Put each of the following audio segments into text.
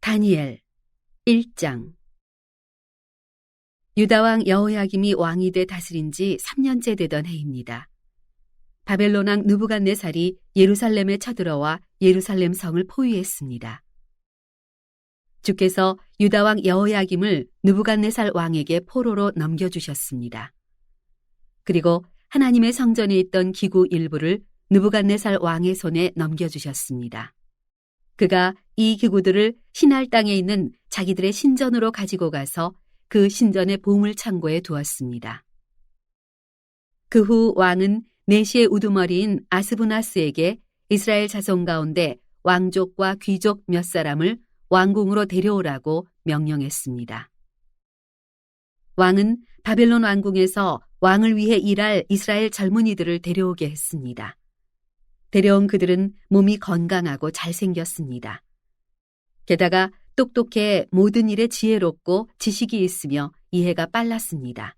다니엘 1장. 유다왕 여호야김이 왕이 돼 다스린 지 3년째 되던 해입니다. 바벨론 왕 느부갓네살이 예루살렘에 쳐들어와 예루살렘 성을 포위했습니다. 주께서 유다왕 여호야김을 느부갓네살 왕에게 포로로 넘겨주셨습니다. 그리고 하나님의 성전에 있던 기구 일부를 느부갓네살 왕의 손에 넘겨주셨습니다. 그가 이 기구들을 신할 땅에 있는 자기들의 신전으로 가지고 가서 그 신전의 보물창고에 두었습니다. 그 후 왕은 내시의 우두머리인 아스부나스에게 이스라엘 자손 가운데 왕족과 귀족 몇 사람을 왕궁으로 데려오라고 명령했습니다. 왕은 바벨론 왕궁에서 왕을 위해 일할 이스라엘 젊은이들을 데려오게 했습니다. 데려온 그들은 몸이 건강하고 잘생겼습니다. 게다가 똑똑해 모든 일에 지혜롭고 지식이 있으며 이해가 빨랐습니다.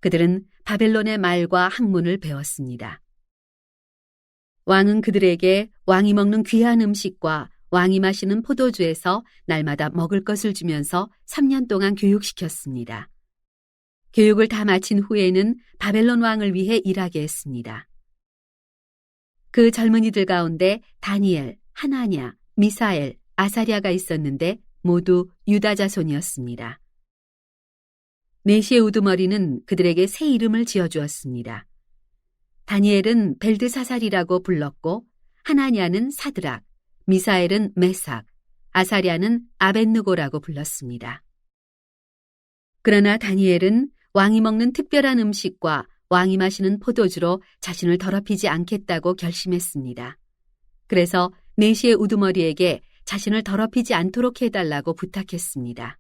그들은 바벨론의 말과 학문을 배웠습니다. 왕은 그들에게 왕이 먹는 귀한 음식과 왕이 마시는 포도주에서 날마다 먹을 것을 주면서 3년 동안 교육시켰습니다. 교육을 다 마친 후에는 바벨론 왕을 위해 일하게 했습니다. 그 젊은이들 가운데 다니엘, 하나냐, 미사엘, 아사랴가 있었는데 모두 유다 자손이었습니다. 내시의 우두머리는 그들에게 새 이름을 지어주었습니다. 다니엘은 벨드사살이라고 불렀고 하나냐는 사드락, 미사엘은 메삭, 아사랴는 아벳느고라고 불렀습니다. 그러나 다니엘은 왕이 먹는 특별한 음식과 왕이 마시는 포도주로 자신을 더럽히지 않겠다고 결심했습니다. 그래서 내시의 우두머리에게 자신을 더럽히지 않도록 해달라고 부탁했습니다.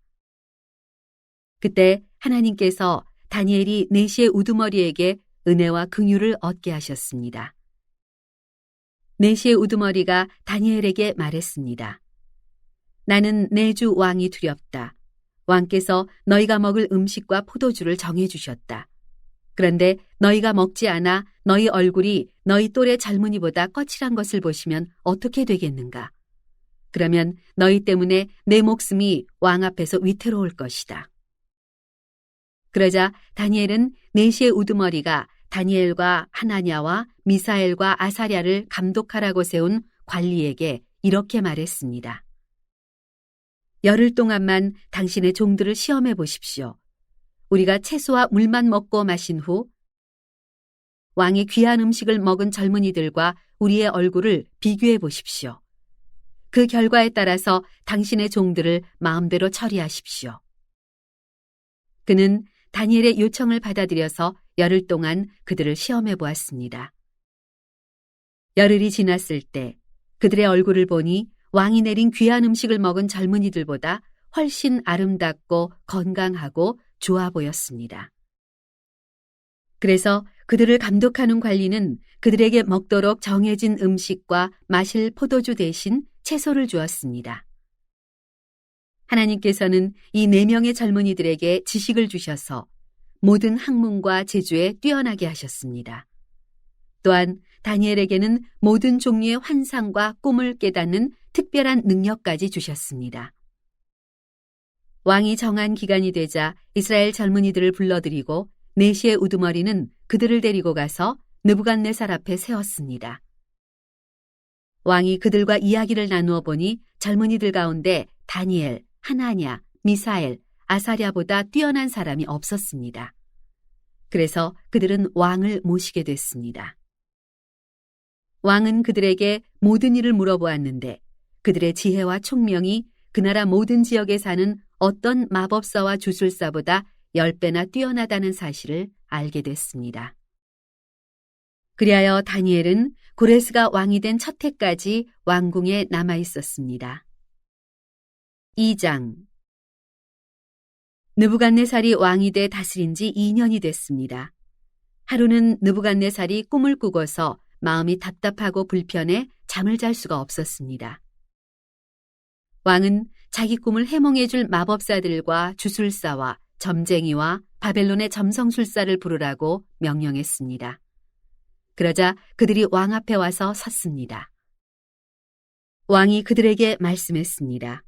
그때 하나님께서 다니엘이 내시의 우두머리에게 은혜와 긍휼을 얻게 하셨습니다. 내시의 우두머리가 다니엘에게 말했습니다. 나는 내 주 왕이 두렵다. 왕께서 너희가 먹을 음식과 포도주를 정해주셨다. 그런데 너희가 먹지 않아 너희 얼굴이 너희 또래 젊은이보다 거칠한 것을 보시면 어떻게 되겠는가? 그러면 너희 때문에 내 목숨이 왕 앞에서 위태로울 것이다. 그러자 다니엘은 내시의 우두머리가 다니엘과 하나냐와 미사엘과 아사랴를 감독하라고 세운 관리에게 이렇게 말했습니다. 열흘 동안만 당신의 종들을 시험해 보십시오. 우리가 채소와 물만 먹고 마신 후 왕의 귀한 음식을 먹은 젊은이들과 우리의 얼굴을 비교해 보십시오. 그 결과에 따라서 당신의 종들을 마음대로 처리하십시오. 그는 다니엘의 요청을 받아들여서 열흘 동안 그들을 시험해 보았습니다. 열흘이 지났을 때 그들의 얼굴을 보니 왕이 내린 귀한 음식을 먹은 젊은이들보다 훨씬 아름답고 건강하고 좋아 보였습니다. 그래서 그들을 감독하는 관리는 그들에게 먹도록 정해진 음식과 마실 포도주 대신 채소를 주었습니다. 하나님께서는 이 4명의 젊은이들에게 지식을 주셔서 모든 학문과 재주에 뛰어나게 하셨습니다. 또한 다니엘에게는 모든 종류의 환상과 꿈을 깨닫는 특별한 능력까지 주셨습니다. 왕이 정한 기간이 되자 이스라엘 젊은이들을 불러들이고 내시의 우두머리는 그들을 데리고 가서 느부갓네살 앞에 세웠습니다. 왕이 그들과 이야기를 나누어 보니 젊은이들 가운데 다니엘, 하나냐, 미사엘, 아사랴보다 뛰어난 사람이 없었습니다. 그래서 그들은 왕을 모시게 됐습니다. 왕은 그들에게 모든 일을 물어보았는데 그들의 지혜와 총명이 그 나라 모든 지역에 사는 어떤 마법사와 주술사보다 10배나 뛰어나다는 사실을 알게 됐습니다. 그리하여 다니엘은 고레스가 왕이 된 첫 해까지 왕궁에 남아 있었습니다. 2장. 느부갓네살이 왕이 돼 다스린 지 2년이 됐습니다. 하루는 느부갓네살이 꿈을 꾸고서 마음이 답답하고 불편해 잠을 잘 수가 없었습니다. 왕은 자기 꿈을 해몽해줄 마법사들과 주술사와 점쟁이와 바벨론의 점성술사를 부르라고 명령했습니다. 그러자 그들이 왕 앞에 와서 섰습니다. 왕이 그들에게 말씀했습니다.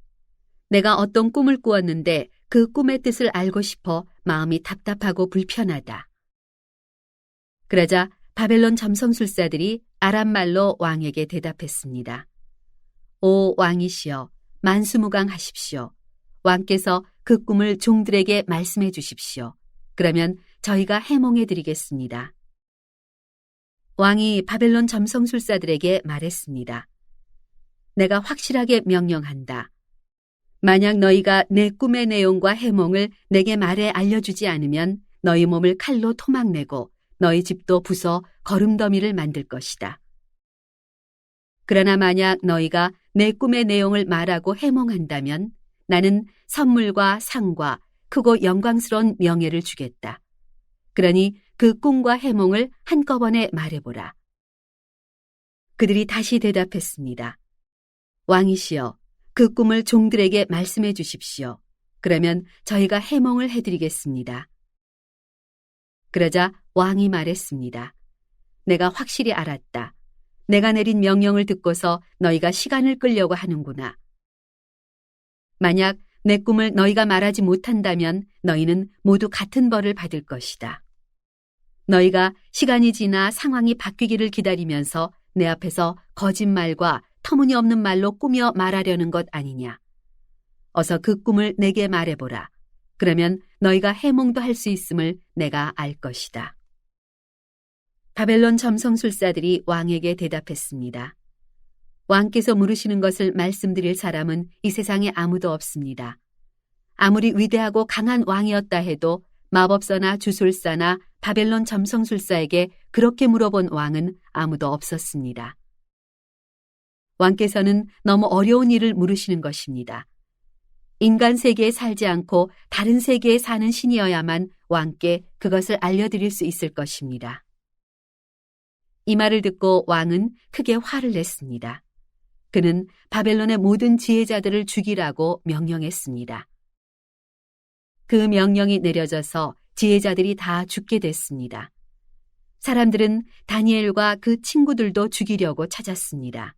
내가 어떤 꿈을 꾸었는데 그 꿈의 뜻을 알고 싶어 마음이 답답하고 불편하다. 그러자 바벨론 점성술사들이 아람말로 왕에게 대답했습니다. 오 왕이시여, 만수무강하십시오. 왕께서 그 꿈을 종들에게 말씀해 주십시오. 그러면 저희가 해몽해 드리겠습니다. 왕이 바벨론 점성술사들에게 말했습니다. 내가 확실하게 명령한다. 만약 너희가 내 꿈의 내용과 해몽을 내게 말해 알려주지 않으면 너희 몸을 칼로 토막내고 너희 집도 부숴 거름더미를 만들 것이다. 그러나 만약 너희가 내 꿈의 내용을 말하고 해몽한다면 나는 선물과 상과 크고 영광스러운 명예를 주겠다. 그러니 그 꿈과 해몽을 한꺼번에 말해보라. 그들이 다시 대답했습니다. 왕이시여, 그 꿈을 종들에게 말씀해 주십시오. 그러면 저희가 해몽을 해드리겠습니다. 그러자 왕이 말했습니다. 내가 확실히 알았다. 내가 내린 명령을 듣고서 너희가 시간을 끌려고 하는구나. 만약 내 꿈을 너희가 말하지 못한다면 너희는 모두 같은 벌을 받을 것이다. 너희가 시간이 지나 상황이 바뀌기를 기다리면서 내 앞에서 거짓말과 터무니없는 말로 꾸며 말하려는 것 아니냐. 어서 그 꿈을 내게 말해보라. 그러면 너희가 해몽도 할 수 있음을 내가 알 것이다. 바벨론 점성술사들이 왕에게 대답했습니다. 왕께서 물으시는 것을 말씀드릴 사람은 이 세상에 아무도 없습니다. 아무리 위대하고 강한 왕이었다 해도 마법사나 주술사나 바벨론 점성술사에게 그렇게 물어본 왕은 아무도 없었습니다. 왕께서는 너무 어려운 일을 물으시는 것입니다. 인간 세계에 살지 않고 다른 세계에 사는 신이어야만 왕께 그것을 알려드릴 수 있을 것입니다. 이 말을 듣고 왕은 크게 화를 냈습니다. 그는 바벨론의 모든 지혜자들을 죽이라고 명령했습니다. 그 명령이 내려져서 지혜자들이 다 죽게 됐습니다. 사람들은 다니엘과 그 친구들도 죽이려고 찾았습니다.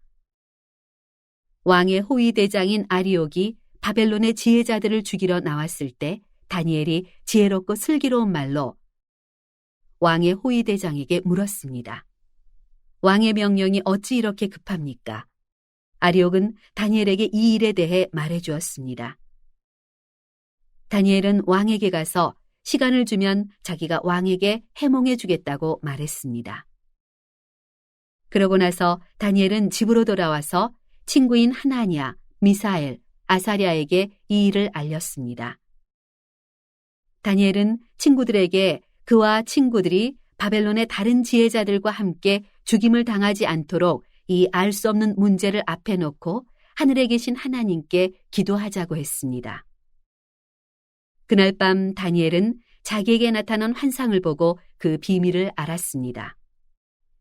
왕의 호위대장인 아리옥이 바벨론의 지혜자들을 죽이러 나왔을 때 다니엘이 지혜롭고 슬기로운 말로 왕의 호위대장에게 물었습니다. 왕의 명령이 어찌 이렇게 급합니까? 아리옥은 다니엘에게 이 일에 대해 말해주었습니다. 다니엘은 왕에게 가서 시간을 주면 자기가 왕에게 해몽해 주겠다고 말했습니다. 그러고 나서 다니엘은 집으로 돌아와서 친구인 하나냐, 미사엘, 아사랴에게 이 일을 알렸습니다. 다니엘은 친구들에게 그와 친구들이 바벨론의 다른 지혜자들과 함께 죽임을 당하지 않도록 이 알 수 없는 문제를 앞에 놓고 하늘에 계신 하나님께 기도하자고 했습니다. 그날 밤 다니엘은 자기에게 나타난 환상을 보고 그 비밀을 알았습니다.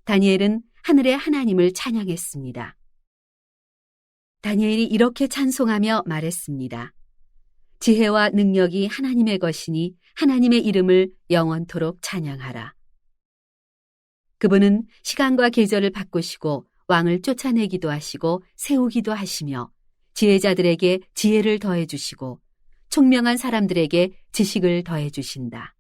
다니엘은 하늘의 하나님을 찬양했습니다. 다니엘이 이렇게 찬송하며 말했습니다. 지혜와 능력이 하나님의 것이니 하나님의 이름을 영원토록 찬양하라. 그분은 시간과 계절을 바꾸시고 왕을 쫓아내기도 하시고 세우기도 하시며 지혜자들에게 지혜를 더해 주시고 총명한 사람들에게 지식을 더해 주신다.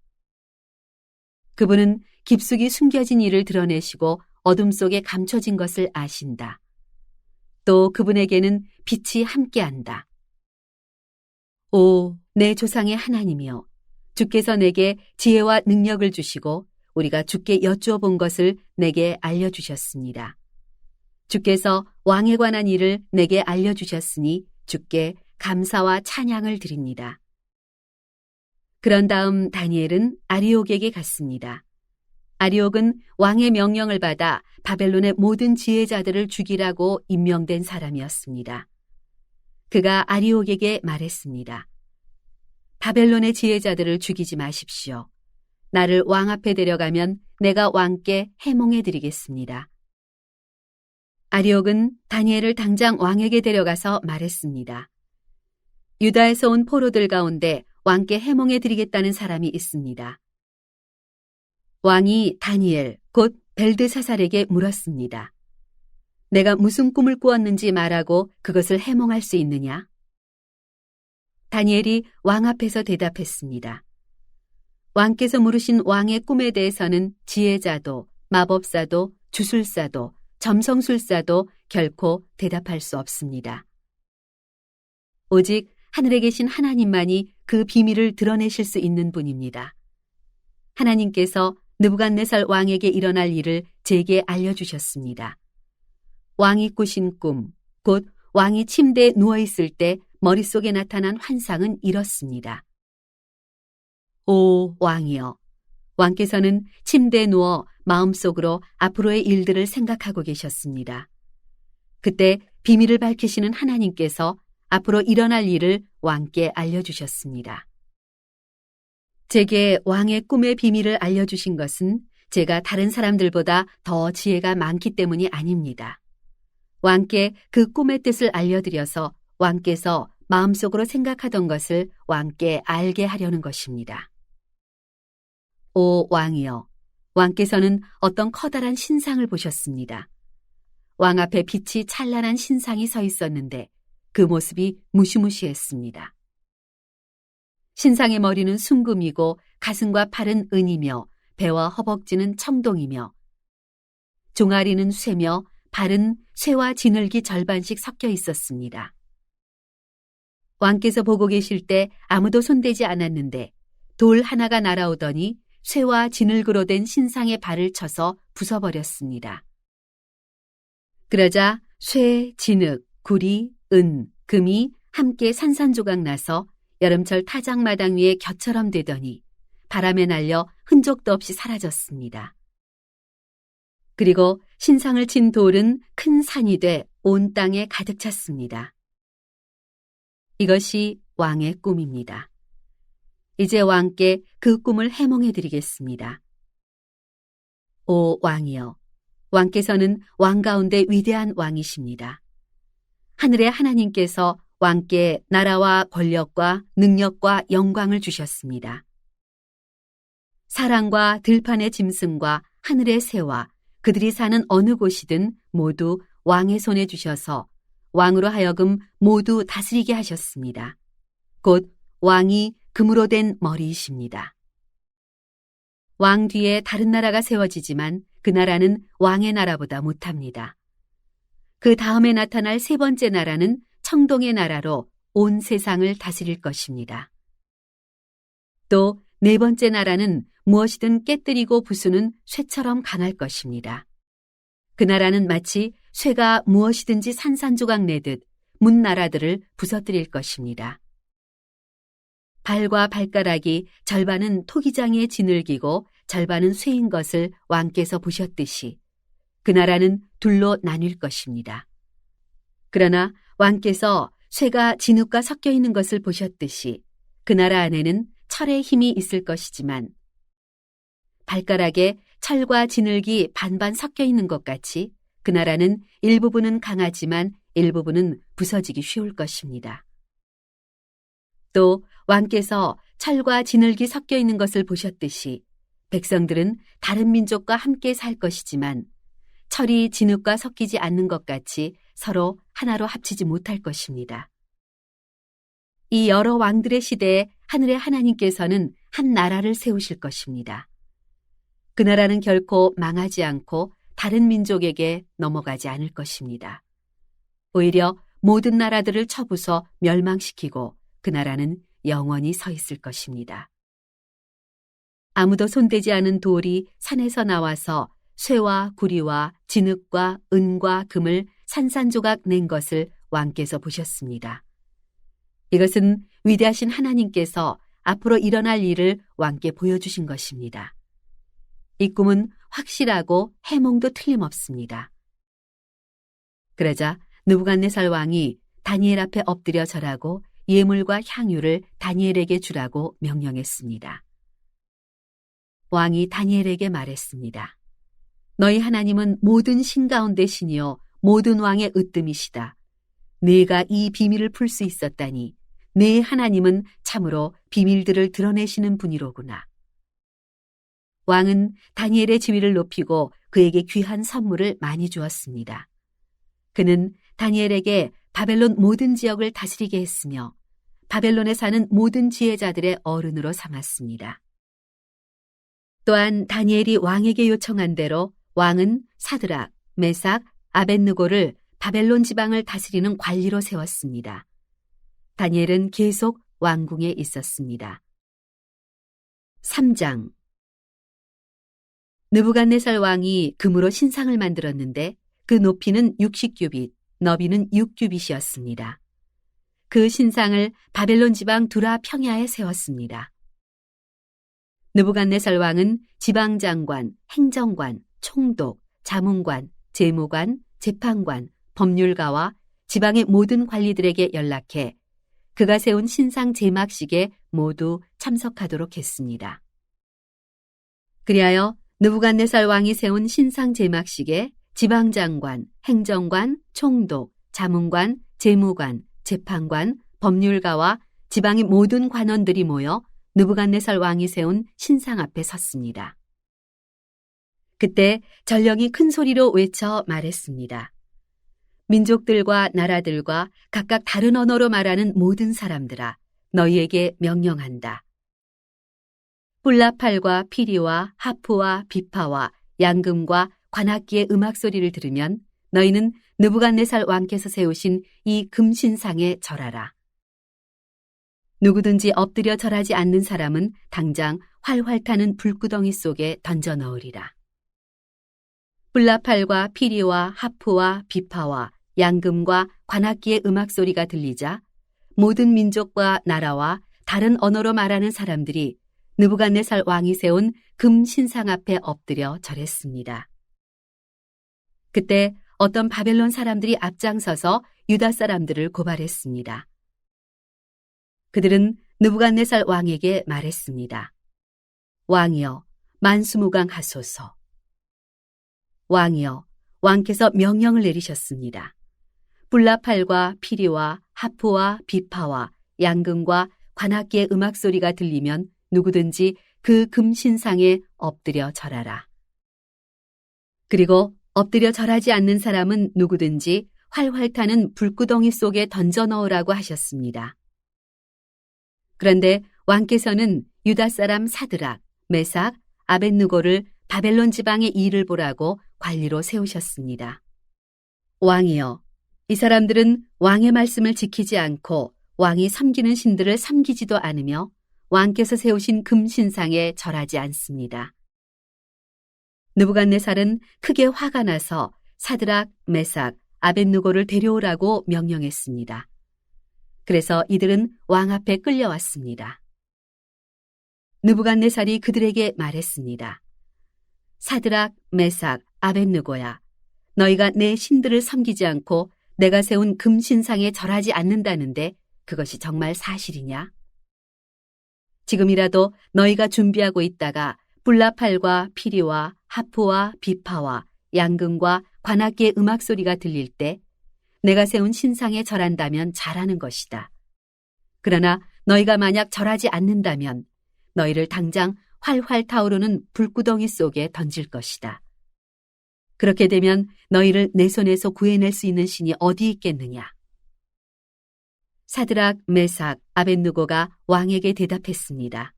그분은 깊숙이 숨겨진 일을 드러내시고 어둠 속에 감춰진 것을 아신다. 또 그분에게는 빛이 함께한다. 오, 내 조상의 하나님이여, 주께서 내게 지혜와 능력을 주시고 우리가 주께 여쭈어 본 것을 내게 알려주셨습니다. 주께서 왕에 관한 일을 내게 알려주셨으니 주께 감사와 찬양을 드립니다. 그런 다음 다니엘은 아리옥에게 갔습니다. 아리옥은 왕의 명령을 받아 바벨론의 모든 지혜자들을 죽이라고 임명된 사람이었습니다. 그가 아리옥에게 말했습니다. 바벨론의 지혜자들을 죽이지 마십시오. 나를 왕 앞에 데려가면 내가 왕께 해몽해 드리겠습니다. 아리옥은 다니엘을 당장 왕에게 데려가서 말했습니다. 유다에서 온 포로들 가운데 왕께 해몽해 드리겠다는 사람이 있습니다. 왕이 다니엘, 곧 벨드사살에게 물었습니다. 내가 무슨 꿈을 꾸었는지 말하고 그것을 해몽할 수 있느냐? 다니엘이 왕 앞에서 대답했습니다. 왕께서 물으신 왕의 꿈에 대해서는 지혜자도 마법사도 주술사도 점성술사도 결코 대답할 수 없습니다. 오직 하늘에 계신 하나님만이 그 비밀을 드러내실 수 있는 분입니다. 하나님께서 느부갓네살 왕에게 일어날 일을 제게 알려주셨습니다. 왕이 꾸신 꿈, 곧 왕이 침대에 누워있을 때 머릿속에 나타난 환상은 이렇습니다. 오 왕이여, 왕께서는 침대에 누워 마음속으로 앞으로의 일들을 생각하고 계셨습니다. 그때 비밀을 밝히시는 하나님께서 앞으로 일어날 일을 왕께 알려주셨습니다. 제게 왕의 꿈의 비밀을 알려주신 것은 제가 다른 사람들보다 더 지혜가 많기 때문이 아닙니다. 왕께 그 꿈의 뜻을 알려드려서 왕께서 마음속으로 생각하던 것을 왕께 알게 하려는 것입니다. 오 왕이여, 왕께서는 어떤 커다란 신상을 보셨습니다. 왕 앞에 빛이 찬란한 신상이 서 있었는데 그 모습이 무시무시했습니다. 신상의 머리는 순금이고 가슴과 팔은 은이며 배와 허벅지는 청동이며 종아리는 쇠며 발은 쇠와 진흙이 절반씩 섞여 있었습니다. 왕께서 보고 계실 때 아무도 손대지 않았는데 돌 하나가 날아오더니 쇠와 진흙으로 된 신상의 발을 쳐서 부숴버렸습니다. 그러자 쇠, 진흙, 구리, 은, 금이 함께 산산조각 나서 여름철 타작마당 위에 곁처럼 되더니 바람에 날려 흔적도 없이 사라졌습니다. 그리고 신상을 친 돌은 큰 산이 돼 온 땅에 가득 찼습니다. 이것이 왕의 꿈입니다. 이제 왕께 그 꿈을 해몽해 드리겠습니다. 오 왕이여, 왕께서는 왕 가운데 위대한 왕이십니다. 하늘의 하나님께서 왕께 나라와 권력과 능력과 영광을 주셨습니다. 사람과 들판의 짐승과 하늘의 새와 그들이 사는 어느 곳이든 모두 왕의 손에 주셔서 왕으로 하여금 모두 다스리게 하셨습니다. 곧 왕이 금으로 된 머리이십니다. 왕 뒤에 다른 나라가 세워지지만 그 나라는 왕의 나라보다 못합니다. 그 다음에 나타날 세 번째 나라는 청동의 나라로 온 세상을 다스릴 것입니다. 또 네 번째 나라는 무엇이든 깨뜨리고 부수는 쇠처럼 강할 것입니다. 그 나라는 마치 쇠가 무엇이든지 산산조각 내듯 문 나라들을 부서뜨릴 것입니다. 발과 발가락이 절반은 토기장에 지늘기고 절반은 쇠인 것을 왕께서 보셨듯이 그 나라는 둘로 나뉠 것입니다. 그러나 왕께서 쇠가 진흙과 섞여 있는 것을 보셨듯이 그 나라 안에는 철의 힘이 있을 것이지만 발가락에 철과 진흙이 반반 섞여 있는 것 같이 그 나라는 일부분은 강하지만 일부분은 부서지기 쉬울 것입니다. 또 왕께서 철과 진흙이 섞여 있는 것을 보셨듯이 백성들은 다른 민족과 함께 살 것이지만 철이 진흙과 섞이지 않는 것 같이 서로 하나로 합치지 못할 것입니다. 이 여러 왕들의 시대에 하늘의 하나님께서는 한 나라를 세우실 것입니다. 그 나라는 결코 망하지 않고 다른 민족에게 넘어가지 않을 것입니다. 오히려 모든 나라들을 쳐부숴 멸망시키고 그 나라는 영원히 서 있을 것입니다. 아무도 손대지 않은 돌이 산에서 나와서 쇠와 구리와 진흙과 은과 금을 산산조각 낸 것을 왕께서 보셨습니다. 이것은 위대하신 하나님께서 앞으로 일어날 일을 왕께 보여주신 것입니다. 이 꿈은 확실하고 해몽도 틀림없습니다. 그러자 느부갓네살 왕이 다니엘 앞에 엎드려 절하고 예물과 향유를 다니엘에게 주라고 명령했습니다. 왕이 다니엘에게 말했습니다. 너희 하나님은 모든 신 가운데 신이요 모든 왕의 으뜸이시다. 네가 이 비밀을 풀 수 있었다니 네 하나님은 참으로 비밀들을 드러내시는 분이로구나. 왕은 다니엘의 지위를 높이고 그에게 귀한 선물을 많이 주었습니다. 그는 다니엘에게 바벨론 모든 지역을 다스리게 했으며 바벨론에 사는 모든 지혜자들의 어른으로 삼았습니다. 또한 다니엘이 왕에게 요청한 대로 왕은 사드락, 메삭, 아벳느고를 바벨론 지방을 다스리는 관리로 세웠습니다. 다니엘은 계속 왕궁에 있었습니다. 3장. 느부갓네살 왕이 금으로 신상을 만들었는데 그 높이는 60규빗, 너비는 6규빗이었습니다. 그 신상을 바벨론 지방 두라 평야에 세웠습니다. 느부갓네살 왕은 지방장관, 행정관, 총독, 자문관, 재무관, 재판관, 법률가와 지방의 모든 관리들에게 연락해 그가 세운 신상 제막식에 모두 참석하도록 했습니다. 그리하여 느부갓네살 왕이 세운 신상 제막식에 지방장관, 행정관, 총독, 자문관, 재무관, 재판관, 법률가와 지방의 모든 관원들이 모여 느부갓네살 왕이 세운 신상 앞에 섰습니다. 그때 전령이 큰 소리로 외쳐 말했습니다. 민족들과 나라들과 각각 다른 언어로 말하는 모든 사람들아, 너희에게 명령한다. 뿔라팔과 피리와 하프와 비파와 양금과 관악기의 음악 소리를 들으면 너희는 느부갓네살 왕께서 세우신 이 금신상에 절하라. 누구든지 엎드려 절하지 않는 사람은 당장 활활 타는 불구덩이 속에 던져 넣으리라. 뿔라팔과 피리와 하프와 비파와 양금과 관악기의 음악 소리가 들리자 모든 민족과 나라와 다른 언어로 말하는 사람들이 느부갓네살 왕이 세운 금 신상 앞에 엎드려 절했습니다. 그때 어떤 바벨론 사람들이 앞장서서 유다 사람들을 고발했습니다. 그들은 느부갓네살 왕에게 말했습니다. 왕이여, 만수무강하소서. 왕이여, 왕께서 명령을 내리셨습니다. 뿔라팔과 피리와 하프와 비파와 양금과 관악기의 음악 소리가 들리면 누구든지 그 금신상에 엎드려 절하라. 그리고 엎드려 절하지 않는 사람은 누구든지 활활 타는 불구덩이 속에 던져 넣으라고 하셨습니다. 그런데 왕께서는 유다 사람 사드락, 메삭, 아벳느고를 바벨론 지방의 일을 보라고 관리로 세우셨습니다. 왕이여, 이 사람들은 왕의 말씀을 지키지 않고 왕이 섬기는 신들을 섬기지도 않으며 왕께서 세우신 금신상에 절하지 않습니다. 느부갓네살은 크게 화가 나서 사드락, 메삭, 아벳느고를 데려오라고 명령했습니다. 그래서 이들은 왕 앞에 끌려왔습니다. 느부갓네살이 그들에게 말했습니다. 사드락, 메삭, 아벳느고야, 너희가 내 신들을 섬기지 않고 내가 세운 금신상에 절하지 않는다는데 그것이 정말 사실이냐? 지금이라도 너희가 준비하고 있다가 뿔라팔과 피리와 하프와 비파와 양금과 관악기의 음악 소리가 들릴 때 내가 세운 신상에 절한다면 잘하는 것이다. 그러나 너희가 만약 절하지 않는다면 너희를 당장 활활 타오르는 불구덩이 속에 던질 것이다. 그렇게 되면 너희를 내 손에서 구해낼 수 있는 신이 어디 있겠느냐? 사드락, 메삭, 아벳느고가 왕에게 대답했습니다.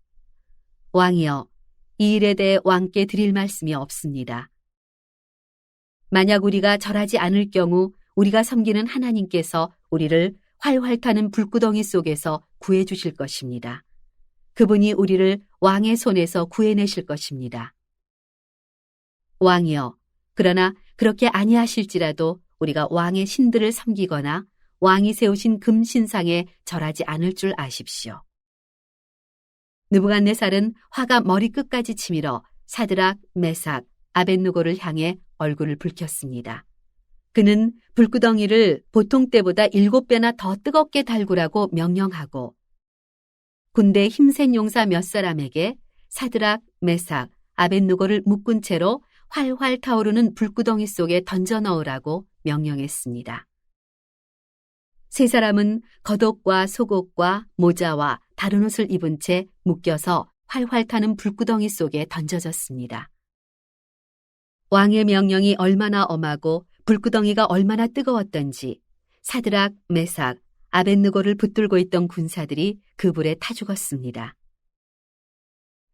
왕이여, 이 일에 대해 왕께 드릴 말씀이 없습니다. 만약 우리가 절하지 않을 경우 우리가 섬기는 하나님께서 우리를 활활 타는 불구덩이 속에서 구해 주실 것입니다. 그분이 우리를 왕의 손에서 구해내실 것입니다. 왕이여, 그러나 그렇게 아니하실지라도 우리가 왕의 신들을 섬기거나 왕이 세우신 금신상에 절하지 않을 줄 아십시오. 느부갓네살은 화가 머리끝까지 치밀어 사드락, 메삭, 아벳느고를 향해 얼굴을 붉혔습니다. 그는 불구덩이를 보통 때보다 7배나 더 뜨겁게 달구라고 명령하고 군대 힘센 용사 몇 사람에게 사드락, 메삭, 아벳느고를 묶은 채로 활활 타오르는 불구덩이 속에 던져 넣으라고 명령했습니다. 세 사람은 겉옷과 속옷과 모자와 다른 옷을 입은 채 묶여서 활활 타는 불구덩이 속에 던져졌습니다. 왕의 명령이 얼마나 엄하고 불구덩이가 얼마나 뜨거웠던지 사드락, 메삭, 아벳느고를 붙들고 있던 군사들이 그 불에 타 죽었습니다.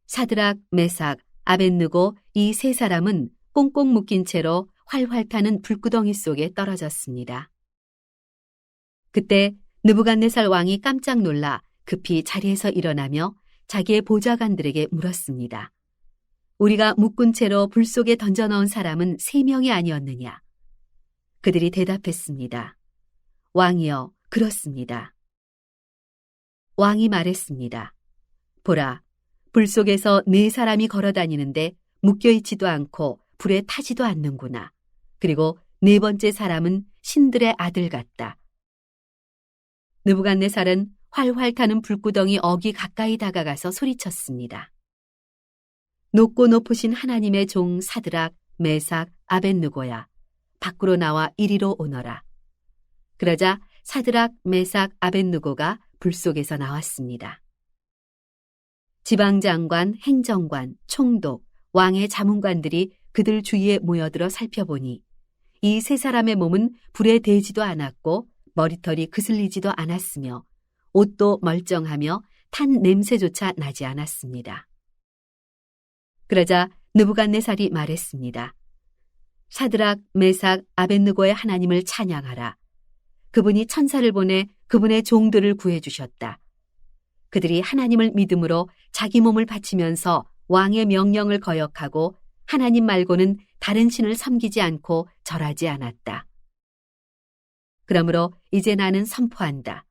사드락, 메삭, 아벳느고 이 세 사람은 꽁꽁 묶인 채로 활활 타는 불구덩이 속에 떨어졌습니다. 그때 느부갓네살 왕이 깜짝 놀라 급히 자리에서 일어나며 자기의 보좌관들에게 물었습니다. 우리가 묶은 채로 불 속에 던져 넣은 사람은 3명이 아니었느냐? 그들이 대답했습니다. 왕이여, 그렇습니다. 왕이 말했습니다. 보라, 불 속에서 4사람이 걸어 다니는데 묶여있지도 않고 불에 타지도 않는구나. 그리고 4번째 사람은 신들의 아들 같다. 느부갓네살은 활활 타는 불구덩이 어귀 가까이 다가가서 소리쳤습니다. 높고 높으신 하나님의 종 사드락, 메삭, 아벳느고야, 밖으로 나와 이리로 오너라. 그러자 사드락, 메삭, 아벳느고가 불 속에서 나왔습니다. 지방장관, 행정관, 총독, 왕의 자문관들이 그들 주위에 모여들어 살펴보니 이 3사람의 몸은 불에 대지도 않았고 머리털이 그슬리지도 않았으며 옷도 멀쩡하며 탄 냄새조차 나지 않았습니다. 그러자 느부갓네살이 말했습니다. 사드락, 메삭, 아벳느고의 하나님을 찬양하라. 그분이 천사를 보내 그분의 종들을 구해주셨다. 그들이 하나님을 믿음으로 자기 몸을 바치면서 왕의 명령을 거역하고 하나님 말고는 다른 신을 섬기지 않고 절하지 않았다. 그러므로 이제 나는 선포한다.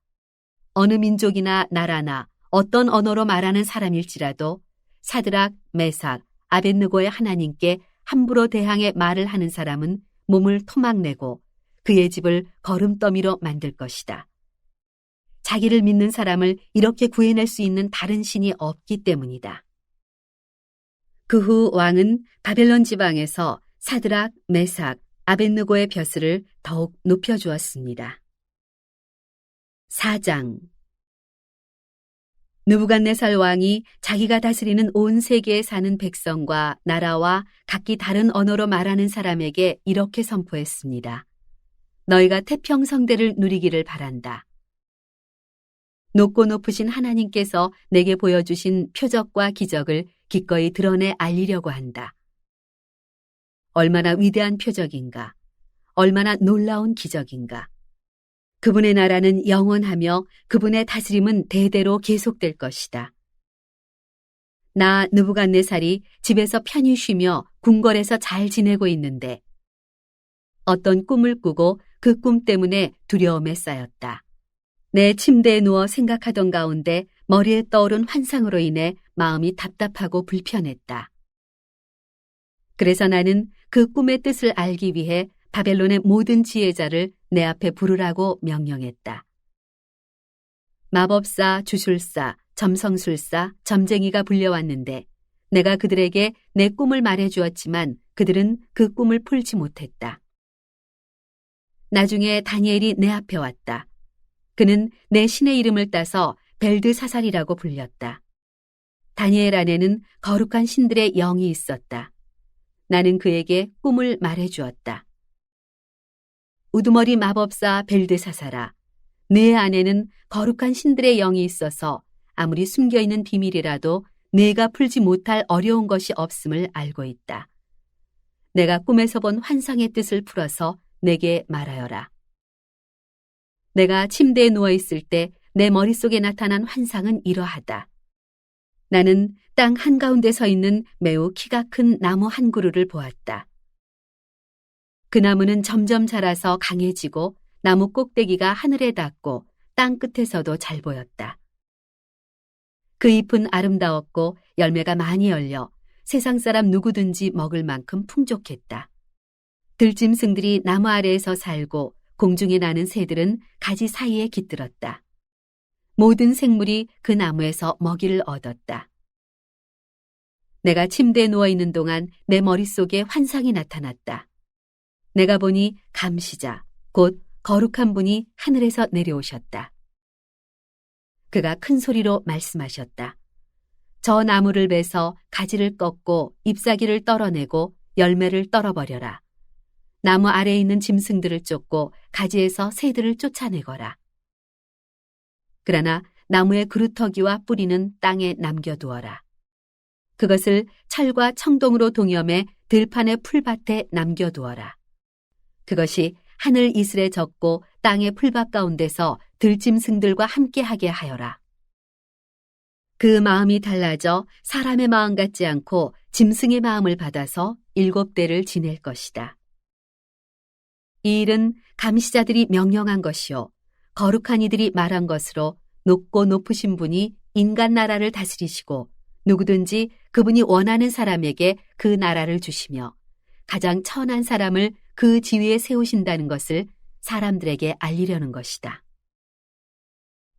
어느 민족이나 나라나 어떤 언어로 말하는 사람일지라도 사드락, 메삭, 아벳느고의 하나님께 함부로 대항해 말을 하는 사람은 몸을 토막내고 그의 집을 거름더미로 만들 것이다. 자기를 믿는 사람을 이렇게 구해낼 수 있는 다른 신이 없기 때문이다. 그 후 왕은 바벨론 지방에서 사드락, 메삭, 아벳느고의 벼슬을 더욱 높여주었습니다. 4장 느부갓네살 왕이 자기가 다스리는 온 세계에 사는 백성과 나라와 각기 다른 언어로 말하는 사람에게 이렇게 선포했습니다. 너희가 태평성대를 누리기를 바란다. 높고 높으신 하나님께서 내게 보여주신 표적과 기적을 기꺼이 드러내 알리려고 한다. 얼마나 위대한 표적인가, 얼마나 놀라운 기적인가. 그분의 나라는 영원하며 그분의 다스림은 대대로 계속될 것이다. 나 느부갓네살이 집에서 편히 쉬며 궁궐에서 잘 지내고 있는데 어떤 꿈을 꾸고 그 꿈 때문에 두려움에 쌓였다. 내 침대에 누워 생각하던 가운데 머리에 떠오른 환상으로 인해 마음이 답답하고 불편했다. 그래서 나는 그 꿈의 뜻을 알기 위해 바벨론의 모든 지혜자를 내 앞에 부르라고 명령했다. 마법사, 주술사, 점성술사, 점쟁이가 불려왔는데 내가 그들에게 내 꿈을 말해주었지만 그들은 그 꿈을 풀지 못했다. 나중에 다니엘이 내 앞에 왔다. 그는 내 신의 이름을 따서 벨드사살이라고 불렸다. 다니엘 안에는 거룩한 신들의 영이 있었다. 나는 그에게 꿈을 말해주었다. 우두머리 마법사 벨드사살아, 내 안에는 거룩한 신들의 영이 있어서 아무리 숨겨있는 비밀이라도 내가 풀지 못할 어려운 것이 없음을 알고 있다. 내가 꿈에서 본 환상의 뜻을 풀어서 내게 말하여라. 내가 침대에 누워있을 때 내 머릿속에 나타난 환상은 이러하다. 나는 땅 한가운데 서 있는 매우 키가 큰 나무 한 그루를 보았다. 그 나무는 점점 자라서 강해지고 나무 꼭대기가 하늘에 닿고 땅 끝에서도 잘 보였다. 그 잎은 아름다웠고 열매가 많이 열려 세상 사람 누구든지 먹을 만큼 풍족했다. 들짐승들이 나무 아래에서 살고 공중에 나는 새들은 가지 사이에 깃들었다. 모든 생물이 그 나무에서 먹이를 얻었다. 내가 침대에 누워있는 동안 내 머릿속에 환상이 나타났다. 내가 보니 감시자, 곧 거룩한 분이 하늘에서 내려오셨다. 그가 큰 소리로 말씀하셨다. 저 나무를 베서 가지를 꺾고 잎사귀를 떨어내고 열매를 떨어버려라. 나무 아래에 있는 짐승들을 쫓고 가지에서 새들을 쫓아내거라. 그러나 나무의 그루터기와 뿌리는 땅에 남겨두어라. 그것을 철과 청동으로 동여매 들판의 풀밭에 남겨두어라. 그것이 하늘 이슬에 젖고 땅의 풀밭 가운데서 들짐승들과 함께하게 하여라. 그 마음이 달라져 사람의 마음 같지 않고 짐승의 마음을 받아서 7대를 지낼 것이다. 이 일은 감시자들이 명령한 것이요 거룩한 이들이 말한 것으로 높고 높으신 분이 인간 나라를 다스리시고 누구든지 그분이 원하는 사람에게 그 나라를 주시며 가장 천한 사람을 그 지위에 세우신다는 것을 사람들에게 알리려는 것이다.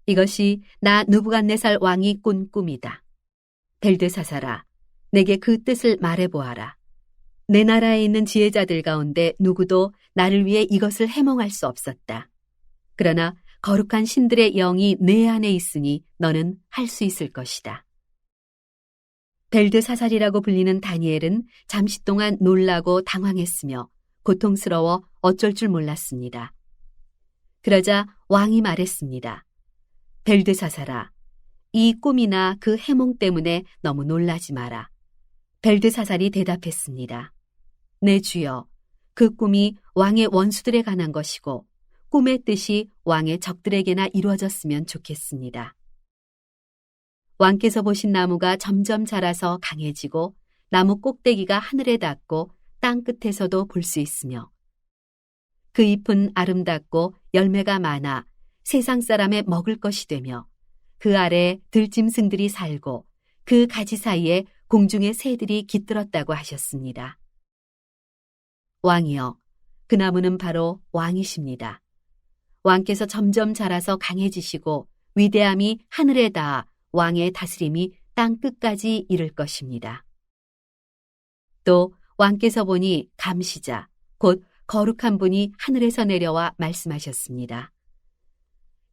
이것이 나 느부갓네살 왕이 꾼 꿈이다. 벨드사살아, 내게 그 뜻을 말해보아라. 내 나라에 있는 지혜자들 가운데 누구도 나를 위해 이것을 해몽할 수 없었다. 그러나 거룩한 신들의 영이 내 안에 있으니 너는 할 수 있을 것이다. 벨드사살이라고 불리는 다니엘은 잠시 동안 놀라고 당황했으며 고통스러워 어쩔 줄 몰랐습니다. 그러자 왕이 말했습니다. 벨드사살아, 이 꿈이나 그 해몽 때문에 너무 놀라지 마라. 벨드사살이 대답했습니다. 내 주여, 그 꿈이 왕의 원수들에 관한 것이고 꿈의 뜻이 왕의 적들에게나 이루어졌으면 좋겠습니다. 왕께서 보신 나무가 점점 자라서 강해지고 나무 꼭대기가 하늘에 닿고 땅 끝에서도 볼 수 있으며 그 잎은 아름답고 열매가 많아 세상 사람의 먹을 것이 되며 그 아래 들짐승들이 살고 그 가지 사이에 공중의 새들이 깃들었다고 하셨습니다. 왕이여, 그 나무는 바로 왕이십니다. 왕께서 점점 자라서 강해지시고 위대함이 하늘에 닿아 왕의 다스림이 땅 끝까지 이를 것입니다. 또 왕께서 보니 감시자, 곧 거룩한 분이 하늘에서 내려와 말씀하셨습니다.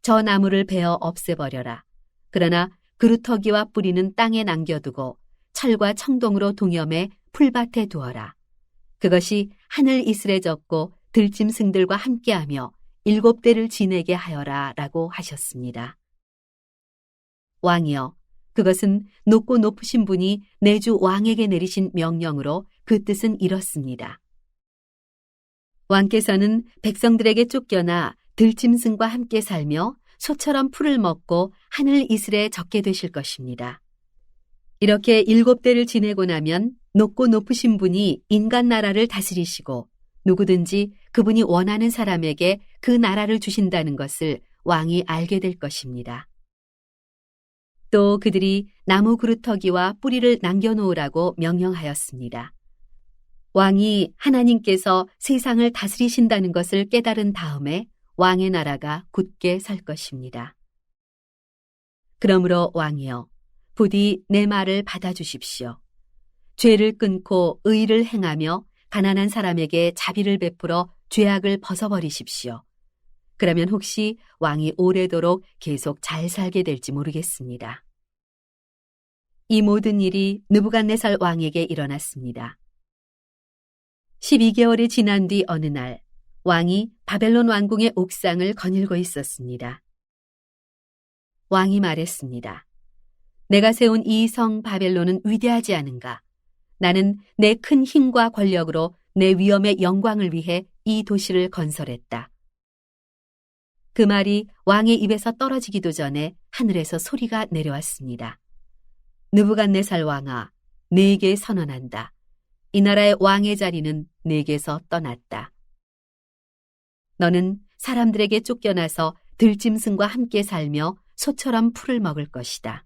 저 나무를 베어 없애버려라. 그러나 그루터기와 뿌리는 땅에 남겨두고 철과 청동으로 동여매 풀밭에 두어라. 그것이 하늘 이슬에 젖고 들짐승들과 함께하며 7대를 지내게 하여라 라고 하셨습니다. 왕이여, 그것은 높고 높으신 분이 내 주 왕에게 내리신 명령으로 그 뜻은 이렇습니다. 왕께서는 백성들에게 쫓겨나 들짐승과 함께 살며 소처럼 풀을 먹고 하늘 이슬에 젖게 되실 것입니다. 이렇게 7대를 지내고 나면 높고 높으신 분이 인간 나라를 다스리시고 누구든지 그분이 원하는 사람에게 그 나라를 주신다는 것을 왕이 알게 될 것입니다. 또 그들이 나무 그루터기와 뿌리를 남겨놓으라고 명령하였습니다. 왕이 하나님께서 세상을 다스리신다는 것을 깨달은 다음에 왕의 나라가 굳게 설 것입니다. 그러므로 왕이여, 부디 내 말을 받아주십시오. 죄를 끊고 의를 행하며 가난한 사람에게 자비를 베풀어 죄악을 벗어버리십시오. 그러면 혹시 왕이 오래도록 계속 잘 살게 될지 모르겠습니다. 이 모든 일이 느부갓네살 왕에게 일어났습니다. 12개월이 지난 뒤 어느 날 왕이 바벨론 왕궁의 옥상을 거닐고 있었습니다. 왕이 말했습니다. 내가 세운 이 성 바벨론은 위대하지 않은가? 나는 내 큰 힘과 권력으로 내 위엄의 영광을 위해 이 도시를 건설했다. 그 말이 왕의 입에서 떨어지기도 전에 하늘에서 소리가 내려왔습니다. 느부갓네살 왕아, 네게 선언한다. 이 나라의 왕의 자리는 네게서 떠났다. 너는 사람들에게 쫓겨나서 들짐승과 함께 살며 소처럼 풀을 먹을 것이다.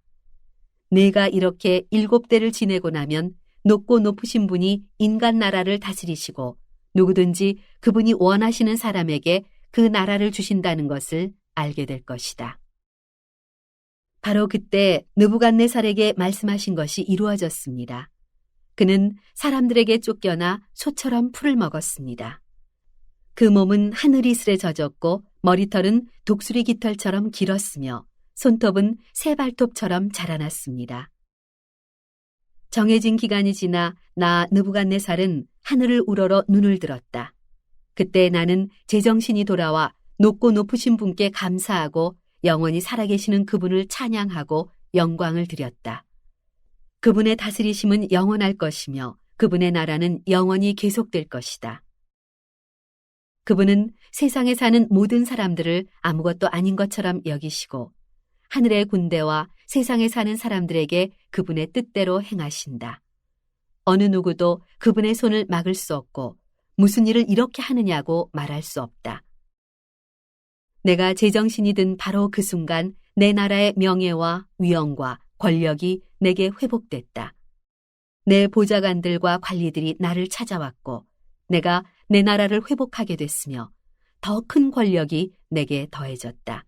네가 이렇게 7대를 지내고 나면 높고 높으신 분이 인간 나라를 다스리시고 누구든지 그분이 원하시는 사람에게 그 나라를 주신다는 것을 알게 될 것이다. 바로 그때 느부갓네살에게 말씀하신 것이 이루어졌습니다. 그는 사람들에게 쫓겨나 소처럼 풀을 먹었습니다. 그 몸은 하늘 이슬에 젖었고 머리털은 독수리 깃털처럼 길었으며 손톱은 새 발톱처럼 자라났습니다. 정해진 기간이 지나 나 느부갓네살은 하늘을 우러러 눈을 들었다. 그때 나는 제정신이 돌아와 높고 높으신 분께 감사하고 영원히 살아계시는 그분을 찬양하고 영광을 드렸다. 그분의 다스리심은 영원할 것이며 그분의 나라는 영원히 계속될 것이다. 그분은 세상에 사는 모든 사람들을 아무것도 아닌 것처럼 여기시고 하늘의 군대와 세상에 사는 사람들에게 그분의 뜻대로 행하신다. 어느 누구도 그분의 손을 막을 수 없고 무슨 일을 이렇게 하느냐고 말할 수 없다. 내가 제정신이 든 바로 그 순간 내 나라의 명예와 위엄과 권력이 내게 회복됐다. 내 보좌관들과 관리들이 나를 찾아왔고 내가 내 나라를 회복하게 됐으며 더 큰 권력이 내게 더해졌다.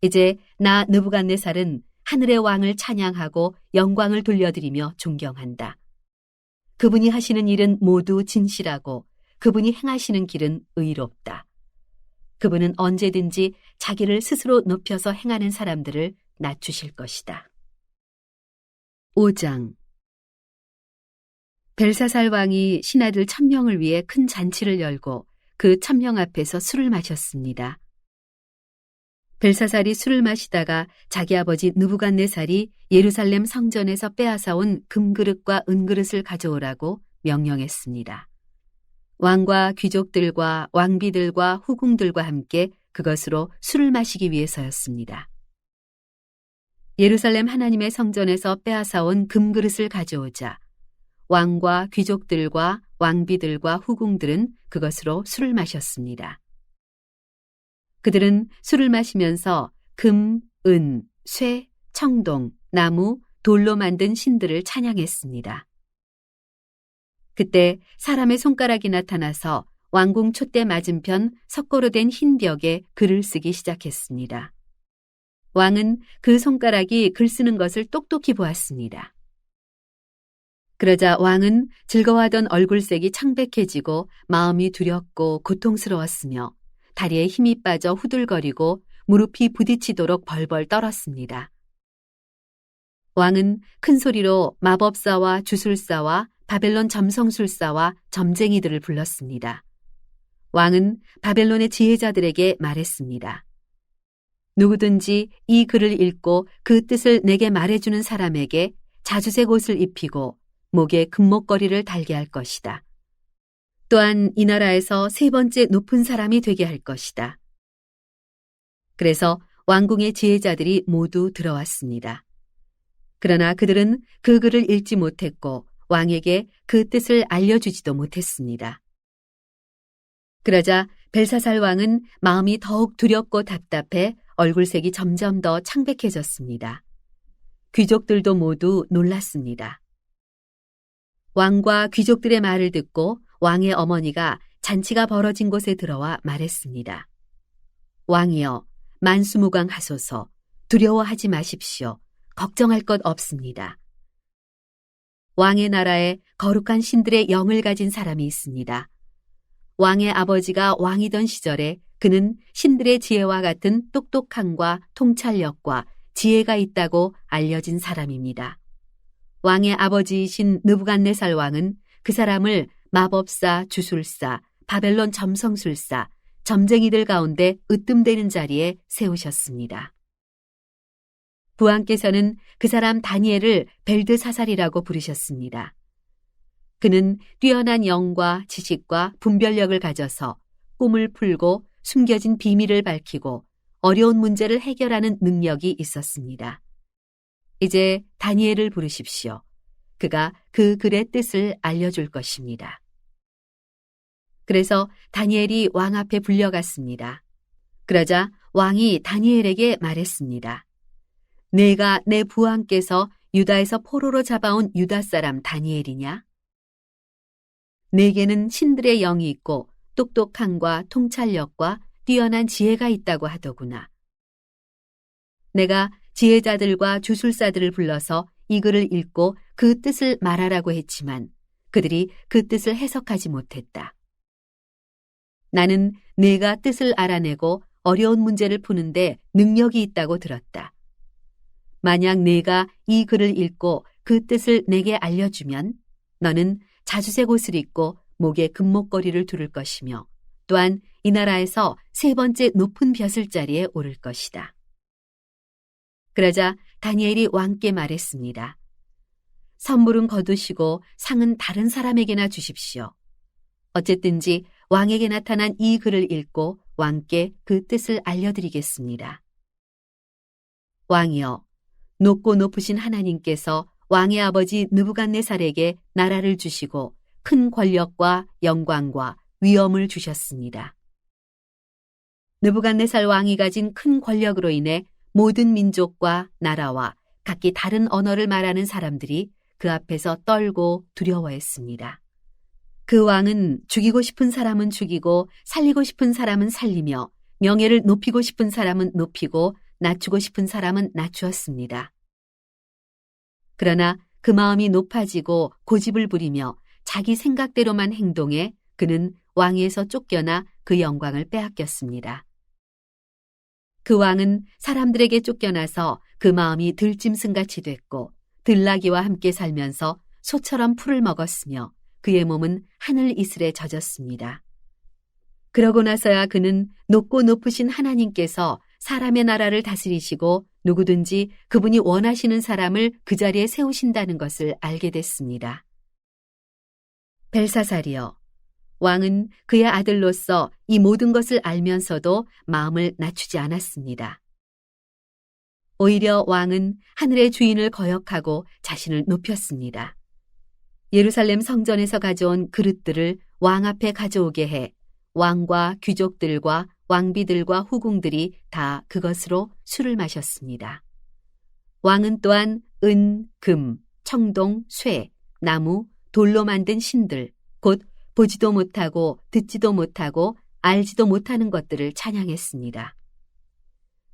이제 나 느부갓네살은 하늘의 왕을 찬양하고 영광을 돌려드리며 존경한다. 그분이 하시는 일은 모두 진실하고 그분이 행하시는 길은 의롭다. 그분은 언제든지 자기를 스스로 높여서 행하는 사람들을 낮추실 것이다. 5장 벨사살 왕이 신하들 1000명을 위해 큰 잔치를 열고 그 1000명 앞에서 술을 마셨습니다. 벨사살이 술을 마시다가 자기 아버지 느부갓네살이 예루살렘 성전에서 빼앗아온 금그릇과 은그릇을 가져오라고 명령했습니다. 왕과 귀족들과 왕비들과 후궁들과 함께 그것으로 술을 마시기 위해서였습니다. 예루살렘 하나님의 성전에서 빼앗아온 금그릇을 가져오자 왕과 귀족들과 왕비들과 후궁들은 그것으로 술을 마셨습니다. 그들은 술을 마시면서 금, 은, 쇠, 청동, 나무, 돌로 만든 신들을 찬양했습니다. 그때 사람의 손가락이 나타나서 왕궁 촛대 맞은편 석고로 된 흰 벽에 글을 쓰기 시작했습니다. 왕은 그 손가락이 글 쓰는 것을 똑똑히 보았습니다. 그러자 왕은 즐거워하던 얼굴색이 창백해지고 마음이 두렵고 고통스러웠으며 다리에 힘이 빠져 후들거리고 무릎이 부딪히도록 벌벌 떨었습니다. 왕은 큰 소리로 마법사와 주술사와 바벨론 점성술사와 점쟁이들을 불렀습니다. 왕은 바벨론의 지혜자들에게 말했습니다. 누구든지 이 글을 읽고 그 뜻을 내게 말해주는 사람에게 자주색 옷을 입히고 목에 금목걸이를 달게 할 것이다. 또한 이 나라에서 3번째 높은 사람이 되게 할 것이다. 그래서 왕궁의 지혜자들이 모두 들어왔습니다. 그러나 그들은 그 글을 읽지 못했고 왕에게 그 뜻을 알려주지도 못했습니다. 그러자 벨사살 왕은 마음이 더욱 두렵고 답답해 얼굴색이 점점 더 창백해졌습니다. 귀족들도 모두 놀랐습니다. 왕과 귀족들의 말을 듣고 왕의 어머니가 잔치가 벌어진 곳에 들어와 말했습니다. 왕이여, 만수무강하소서. 두려워하지 마십시오. 걱정할 것 없습니다. 왕의 나라에 거룩한 신들의 영을 가진 사람이 있습니다. 왕의 아버지가 왕이던 시절에 그는 신들의 지혜와 같은 똑똑함과 통찰력과 지혜가 있다고 알려진 사람입니다. 왕의 아버지이신 느부갓네살 왕은 그 사람을 마법사, 주술사, 바벨론 점성술사, 점쟁이들 가운데 으뜸되는 자리에 세우셨습니다. 부왕께서는 그 사람 다니엘을 벨드사살이라고 부르셨습니다. 그는 뛰어난 영과 지식과 분별력을 가져서 꿈을 풀고 숨겨진 비밀을 밝히고 어려운 문제를 해결하는 능력이 있었습니다. 이제 다니엘을 부르십시오. 그가 그 글의 뜻을 알려줄 것입니다. 그래서 다니엘이 왕 앞에 불려갔습니다. 그러자 왕이 다니엘에게 말했습니다. 내가 내 부왕께서 유다에서 포로로 잡아온 유다 사람 다니엘이냐? 내게는 신들의 영이 있고 똑똑함과 통찰력과 뛰어난 지혜가 있다고 하더구나. 내가 지혜자들과 주술사들을 불러서 이 글을 읽고 그 뜻을 말하라고 했지만 그들이 그 뜻을 해석하지 못했다. 나는 내가 뜻을 알아내고 어려운 문제를 푸는데 능력이 있다고 들었다. 만약 내가 이 글을 읽고 그 뜻을 내게 알려주면 너는 자주색 옷을 입고 목에 금목걸이를 두를 것이며 또한 이 나라에서 세 번째 높은 벼슬자리에 오를 것이다. 그러자 다니엘이 왕께 말했습니다. 선물은 거두시고 상은 다른 사람에게나 주십시오. 어쨌든지 왕에게 나타난 이 글을 읽고 왕께 그 뜻을 알려드리겠습니다. 왕이여, 높고 높으신 하나님께서 왕의 아버지 느부갓네살에게 나라를 주시고 큰 권력과 영광과 위엄을 주셨습니다. 느부갓네살 왕이 가진 큰 권력으로 인해 모든 민족과 나라와 각기 다른 언어를 말하는 사람들이 그 앞에서 떨고 두려워했습니다. 그 왕은 죽이고 싶은 사람은 죽이고 살리고 싶은 사람은 살리며 명예를 높이고 싶은 사람은 높이고 낮추고 싶은 사람은 낮추었습니다. 그러나 그 마음이 높아지고 고집을 부리며 자기 생각대로만 행동해 그는 왕위에서 쫓겨나 그 영광을 빼앗겼습니다. 그 왕은 사람들에게 쫓겨나서 그 마음이 들짐승같이 됐고 들나귀와 함께 살면서 소처럼 풀을 먹었으며 그의 몸은 하늘 이슬에 젖었습니다. 그러고 나서야 그는 높고 높으신 하나님께서 사람의 나라를 다스리시고 누구든지 그분이 원하시는 사람을 그 자리에 세우신다는 것을 알게 됐습니다. 벨사살이여, 왕은 그의 아들로서 이 모든 것을 알면서도 마음을 낮추지 않았습니다. 오히려 왕은 하늘의 주인을 거역하고 자신을 높였습니다. 예루살렘 성전에서 가져온 그릇들을 왕 앞에 가져오게 해 왕과 귀족들과 왕비들과 후궁들이 다 그것으로 술을 마셨습니다. 왕은 또한 은, 금, 청동, 쇠, 나무, 돌로 만든 신들, 곧 보지도 못하고 듣지도 못하고 알지도 못하는 것들을 찬양했습니다.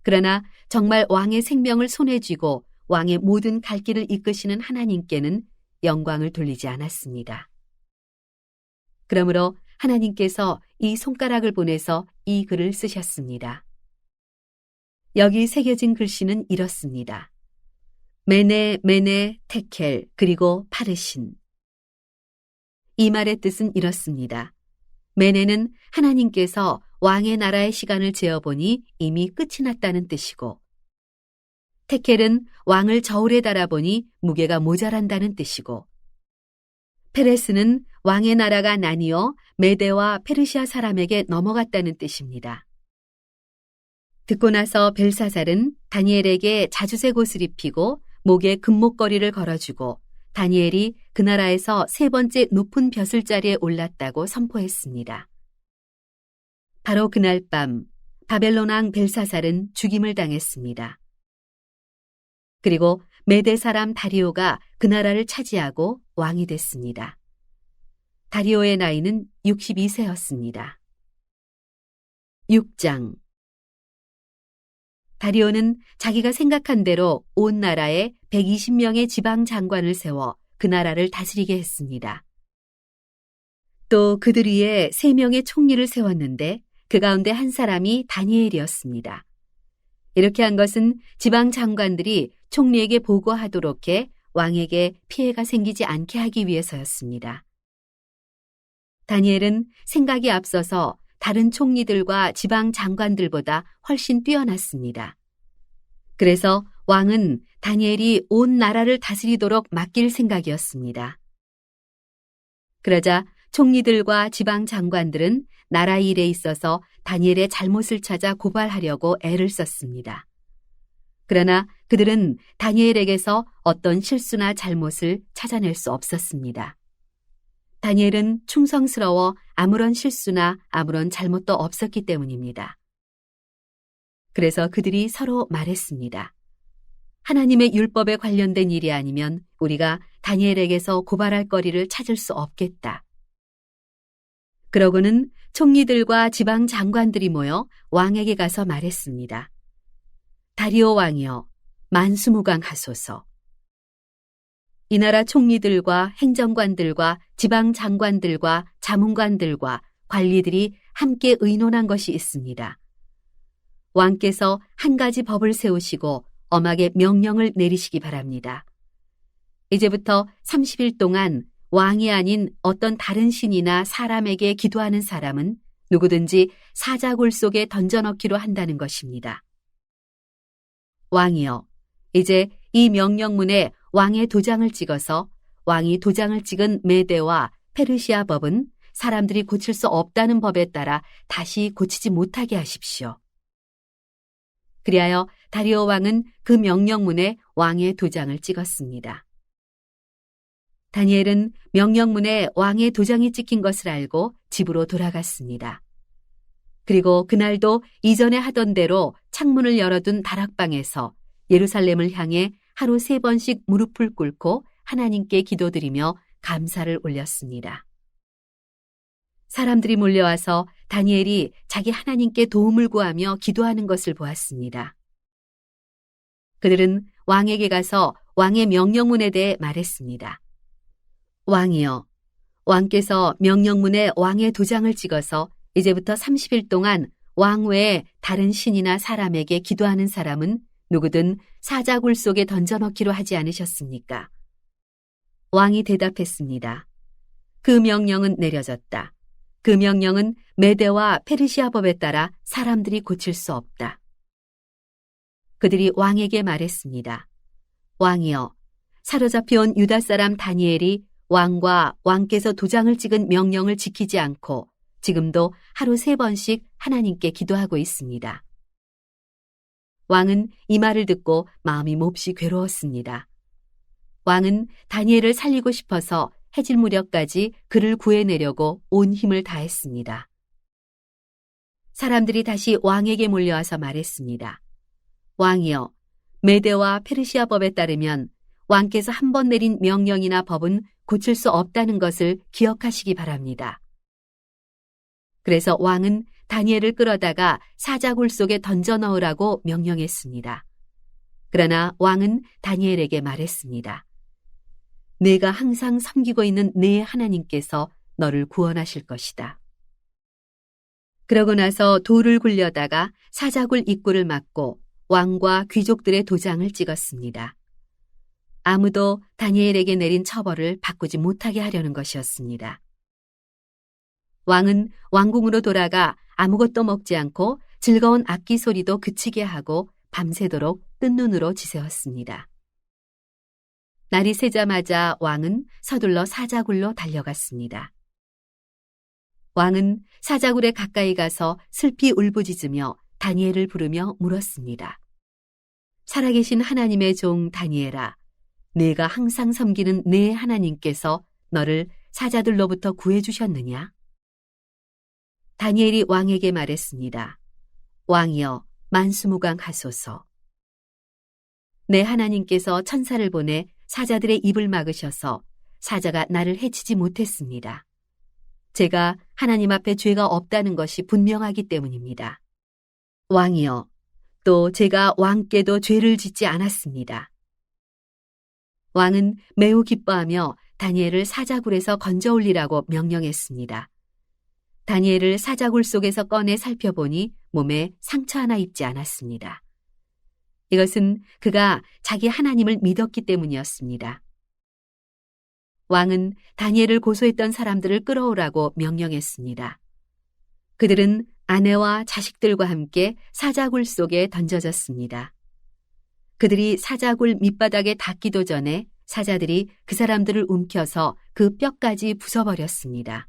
그러나 정말 왕의 생명을 손에 쥐고 왕의 모든 갈 길을 이끄시는 하나님께는 영광을 돌리지 않았습니다. 그러므로 하나님께서 이 손가락을 보내서 이 글을 쓰셨습니다. 여기 새겨진 글씨는 이렇습니다. 메네, 메네, 테켈, 그리고 파르신. 이 말의 뜻은 이렇습니다. 메네는 하나님께서 왕의 나라의 시간을 재어보니 이미 끝이 났다는 뜻이고, 테켈은 왕을 저울에 달아보니 무게가 모자란다는 뜻이고, 페레스는 왕의 나라가 나뉘어 메데와 페르시아 사람에게 넘어갔다는 뜻입니다. 듣고 나서 벨사살은 다니엘에게 자주색 옷을 입히고 목에 금목걸이를 걸어주고 다니엘이 그 나라에서 세 번째 높은 벼슬자리에 올랐다고 선포했습니다. 바로 그날 밤 바벨론 왕 벨사살은 죽임을 당했습니다. 그리고 메데 사람 다리오가 그 나라를 차지하고 왕이 됐습니다. 다리오의 나이는 62세였습니다. 6장. 다리오는 자기가 생각한 대로 온 나라에 120명의 지방 장관을 세워 그 나라를 다스리게 했습니다. 또 그들 위에 3명의 총리를 세웠는데 그 가운데 한 사람이 다니엘이었습니다. 이렇게 한 것은 지방 장관들이 총리에게 보고하도록 해 왕에게 피해가 생기지 않게 하기 위해서였습니다. 다니엘은 생각이 앞서서 다른 총리들과 지방 장관들보다 훨씬 뛰어났습니다. 그래서 왕은 다니엘이 온 나라를 다스리도록 맡길 생각이었습니다. 그러자 총리들과 지방 장관들은 나라 일에 있어서 다니엘의 잘못을 찾아 고발하려고 애를 썼습니다. 그러나 그들은 다니엘에게서 어떤 실수나 잘못을 찾아낼 수 없었습니다. 다니엘은 충성스러워 아무런 실수나 아무런 잘못도 없었기 때문입니다. 그래서 그들이 서로 말했습니다. 하나님의 율법에 관련된 일이 아니면 우리가 다니엘에게서 고발할 거리를 찾을 수 없겠다. 그러고는 총리들과 지방 장관들이 모여 왕에게 가서 말했습니다. 다리오 왕이여, 만수무강하소서. 이 나라 총리들과 행정관들과 지방 장관들과 자문관들과 관리들이 함께 의논한 것이 있습니다. 왕께서 한 가지 법을 세우시고 엄하게 명령을 내리시기 바랍니다. 이제부터 30일 동안 왕이 아닌 어떤 다른 신이나 사람에게 기도하는 사람은 누구든지 사자굴 속에 던져넣기로 한다는 것입니다. 왕이여, 이제 이 명령문에 왕의 도장을 찍어서 왕이 도장을 찍은 메대와 페르시아 법은 사람들이 고칠 수 없다는 법에 따라 다시 고치지 못하게 하십시오. 그리하여 다리오 왕은 그 명령문에 왕의 도장을 찍었습니다. 다니엘은 명령문에 왕의 도장이 찍힌 것을 알고 집으로 돌아갔습니다. 그리고 그날도 이전에 하던 대로 창문을 열어둔 다락방에서 예루살렘을 향해 하루 3번씩 무릎을 꿇고 하나님께 기도드리며 감사를 올렸습니다. 사람들이 몰려와서 다니엘이 자기 하나님께 도움을 구하며 기도하는 것을 보았습니다. 그들은 왕에게 가서 왕의 명령문에 대해 말했습니다. 왕이여, 왕께서 명령문에 왕의 도장을 찍어서 이제부터 30일 동안 왕 외에 다른 신이나 사람에게 기도하는 사람은 누구든 사자굴 속에 던져넣기로 하지 않으셨습니까? 왕이 대답했습니다. 그 명령은 내려졌다. 그 명령은 메대와 페르시아 법에 따라 사람들이 고칠 수 없다. 그들이 왕에게 말했습니다. 왕이여, 사로잡혀온 유다 사람 다니엘이 왕과 왕께서 도장을 찍은 명령을 지키지 않고 지금도 하루 3번씩 하나님께 기도하고 있습니다. 왕은 이 말을 듣고 마음이 몹시 괴로웠습니다. 왕은 다니엘을 살리고 싶어서 해질 무렵까지 그를 구해내려고 온 힘을 다했습니다. 사람들이 다시 왕에게 몰려와서 말했습니다. 왕이여, 메대와 페르시아 법에 따르면 왕께서 한 번 내린 명령이나 법은 고칠 수 없다는 것을 기억하시기 바랍니다. 그래서 왕은 다니엘을 끌어다가 사자굴 속에 던져 넣으라고 명령했습니다. 그러나 왕은 다니엘에게 말했습니다. 내가 항상 섬기고 있는 내 하나님께서 너를 구원하실 것이다. 그러고 나서 돌을 굴려다가 사자굴 입구를 막고 왕과 귀족들의 도장을 찍었습니다. 아무도 다니엘에게 내린 처벌을 바꾸지 못하게 하려는 것이었습니다. 왕은 왕궁으로 돌아가 아무것도 먹지 않고 즐거운 악기 소리도 그치게 하고 밤새도록 뜬 눈으로 지새웠습니다. 날이 새자마자 왕은 서둘러 사자굴로 달려갔습니다. 왕은 사자굴에 가까이 가서 슬피 울부짖으며 다니엘을 부르며 물었습니다. 살아계신 하나님의 종 다니엘아, 내가 항상 섬기는 내 하나님께서 너를 사자들로부터 구해주셨느냐? 다니엘이 왕에게 말했습니다. 왕이여, 만수무강하소서. 내 하나님께서 천사를 보내 사자들의 입을 막으셔서 사자가 나를 해치지 못했습니다. 제가 하나님 앞에 죄가 없다는 것이 분명하기 때문입니다. 왕이여, 또 제가 왕께도 죄를 짓지 않았습니다. 왕은 매우 기뻐하며 다니엘을 사자굴에서 건져 올리라고 명령했습니다. 다니엘을 사자굴 속에서 꺼내 살펴보니 몸에 상처 하나 입지 않았습니다. 이것은 그가 자기 하나님을 믿었기 때문이었습니다. 왕은 다니엘을 고소했던 사람들을 끌어오라고 명령했습니다. 그들은 아내와 자식들과 함께 사자굴 속에 던져졌습니다. 그들이 사자굴 밑바닥에 닿기도 전에 사자들이 그 사람들을 움켜서 그 뼈까지 부숴버렸습니다.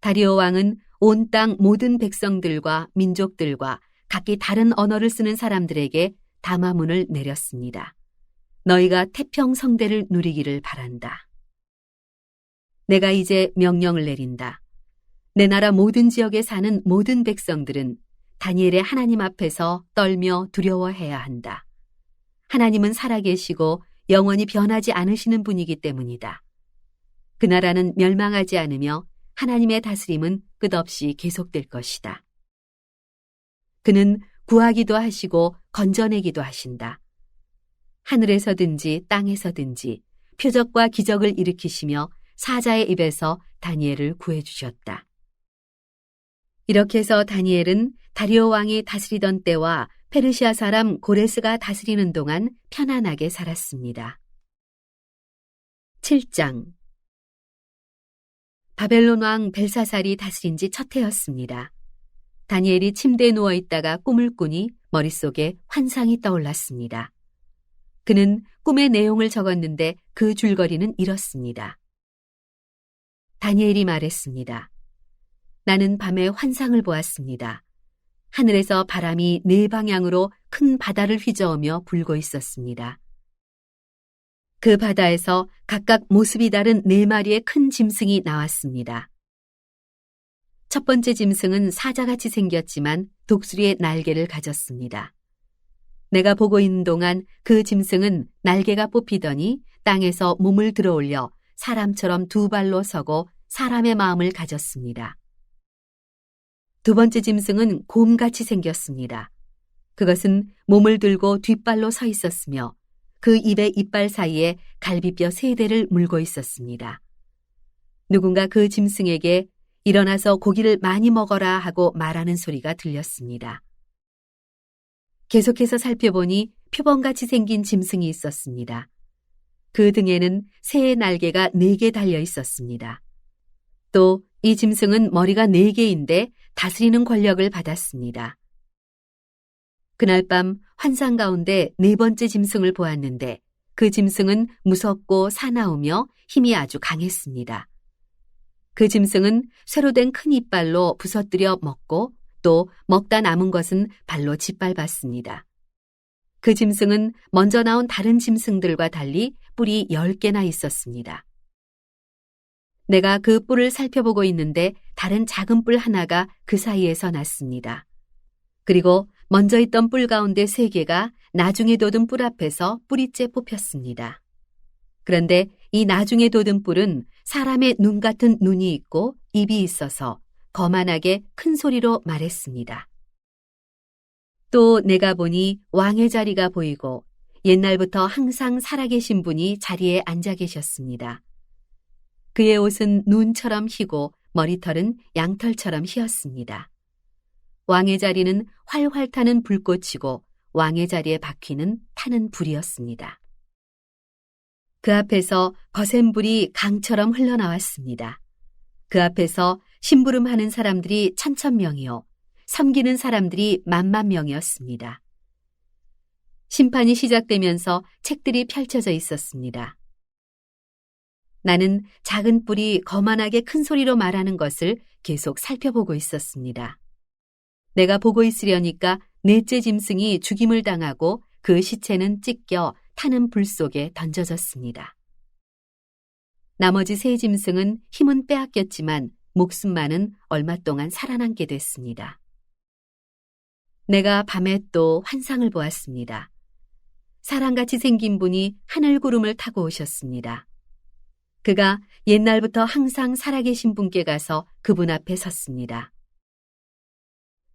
다리오 왕은 온 땅 모든 백성들과 민족들과 각기 다른 언어를 쓰는 사람들에게 담화문을 내렸습니다. 너희가 태평성대를 누리기를 바란다. 내가 이제 명령을 내린다. 내 나라 모든 지역에 사는 모든 백성들은 다니엘의 하나님 앞에서 떨며 두려워해야 한다. 하나님은 살아계시고 영원히 변하지 않으시는 분이기 때문이다. 그 나라는 멸망하지 않으며 하나님의 다스림은 끝없이 계속될 것이다. 그는 구하기도 하시고 건져내기도 하신다. 하늘에서든지 땅에서든지 표적과 기적을 일으키시며 사자의 입에서 다니엘을 구해주셨다. 이렇게 해서 다니엘은 다리오 왕이 다스리던 때와 페르시아 사람 고레스가 다스리는 동안 편안하게 살았습니다. 7장 바벨론 왕 벨사살이 다스린 지 첫 해였습니다. 다니엘이 침대에 누워 있다가 꿈을 꾸니 머릿속에 환상이 떠올랐습니다. 그는 꿈의 내용을 적었는데 그 줄거리는 이렇습니다. 다니엘이 말했습니다. 나는 밤에 환상을 보았습니다. 하늘에서 바람이 네 방향으로 큰 바다를 휘저으며 불고 있었습니다. 그 바다에서 각각 모습이 다른 네 마리의 큰 짐승이 나왔습니다. 첫 번째 짐승은 사자같이 생겼지만 독수리의 날개를 가졌습니다. 내가 보고 있는 동안 그 짐승은 날개가 뽑히더니 땅에서 몸을 들어올려 사람처럼 두 발로 서고 사람의 마음을 가졌습니다. 두 번째 짐승은 곰같이 생겼습니다. 그것은 몸을 들고 뒷발로 서 있었으며 그 입의 이빨 사이에 갈비뼈 3대를 물고 있었습니다. 누군가 그 짐승에게 일어나서 고기를 많이 먹어라 하고 말하는 소리가 들렸습니다. 계속해서 살펴보니 표범같이 생긴 짐승이 있었습니다. 그 등에는 새의 날개가 4개 달려 있었습니다. 또 이 짐승은 머리가 4개인데 다스리는 권력을 받았습니다. 그날 밤 환상 가운데 4번째 짐승을 보았는데 그 짐승은 무섭고 사나우며 힘이 아주 강했습니다. 그 짐승은 쇠로 된 큰 이빨로 부서뜨려 먹고 또 먹다 남은 것은 발로 짓밟았습니다. 그 짐승은 먼저 나온 다른 짐승들과 달리 뿔이 10개나 있었습니다. 내가 그 뿔을 살펴보고 있는데 다른 작은 뿔 하나가 그 사이에서 났습니다. 그리고 먼저 있던 뿔 가운데 3개가 나중에 돋은 뿔 앞에서 뿌리째 뽑혔습니다. 그런데 이 나중에 돋은 뿔은 사람의 눈 같은 눈이 있고 입이 있어서 거만하게 큰 소리로 말했습니다. 또 내가 보니 왕의 자리가 보이고 옛날부터 항상 살아계신 분이 자리에 앉아 계셨습니다. 그의 옷은 눈처럼 희고 머리털은 양털처럼 희었습니다. 왕의 자리는 활활 타는 불꽃이고 왕의 자리의 바퀴는 타는 불이었습니다. 그 앞에서 거센 불이 강처럼 흘러나왔습니다. 그 앞에서 심부름하는 사람들이 1000명이요 섬기는 사람들이 10,000,000명이었습니다. 심판이 시작되면서 책들이 펼쳐져 있었습니다. 나는 작은 뿔이 거만하게 큰 소리로 말하는 것을 계속 살펴보고 있었습니다. 내가 보고 있으려니까 넷째 짐승이 죽임을 당하고 그 시체는 찢겨 타는 불 속에 던져졌습니다. 나머지 3 짐승은 힘은 빼앗겼지만 목숨만은 얼마 동안 살아남게 됐습니다. 내가 밤에 또 환상을 보았습니다. 사람같이 생긴 분이 하늘 구름을 타고 오셨습니다. 그가 옛날부터 항상 살아계신 분께 가서 그분 앞에 섰습니다.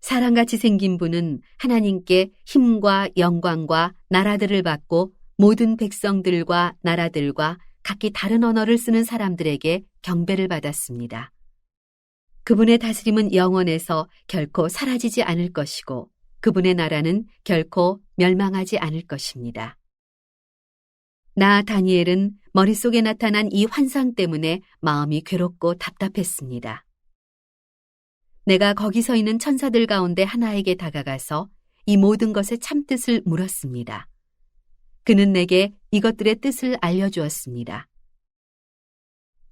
사람같이 생긴 분은 하나님께 힘과 영광과 나라들을 받고 모든 백성들과 나라들과 각기 다른 언어를 쓰는 사람들에게 경배를 받았습니다. 그분의 다스림은 영원해서 결코 사라지지 않을 것이고 그분의 나라는 결코 멸망하지 않을 것입니다. 나 다니엘은 머릿속에 나타난 이 환상 때문에 마음이 괴롭고 답답했습니다. 내가 거기 서 있는 천사들 가운데 하나에게 다가가서 이 모든 것의 참뜻을 물었습니다. 그는 내게 이것들의 뜻을 알려주었습니다.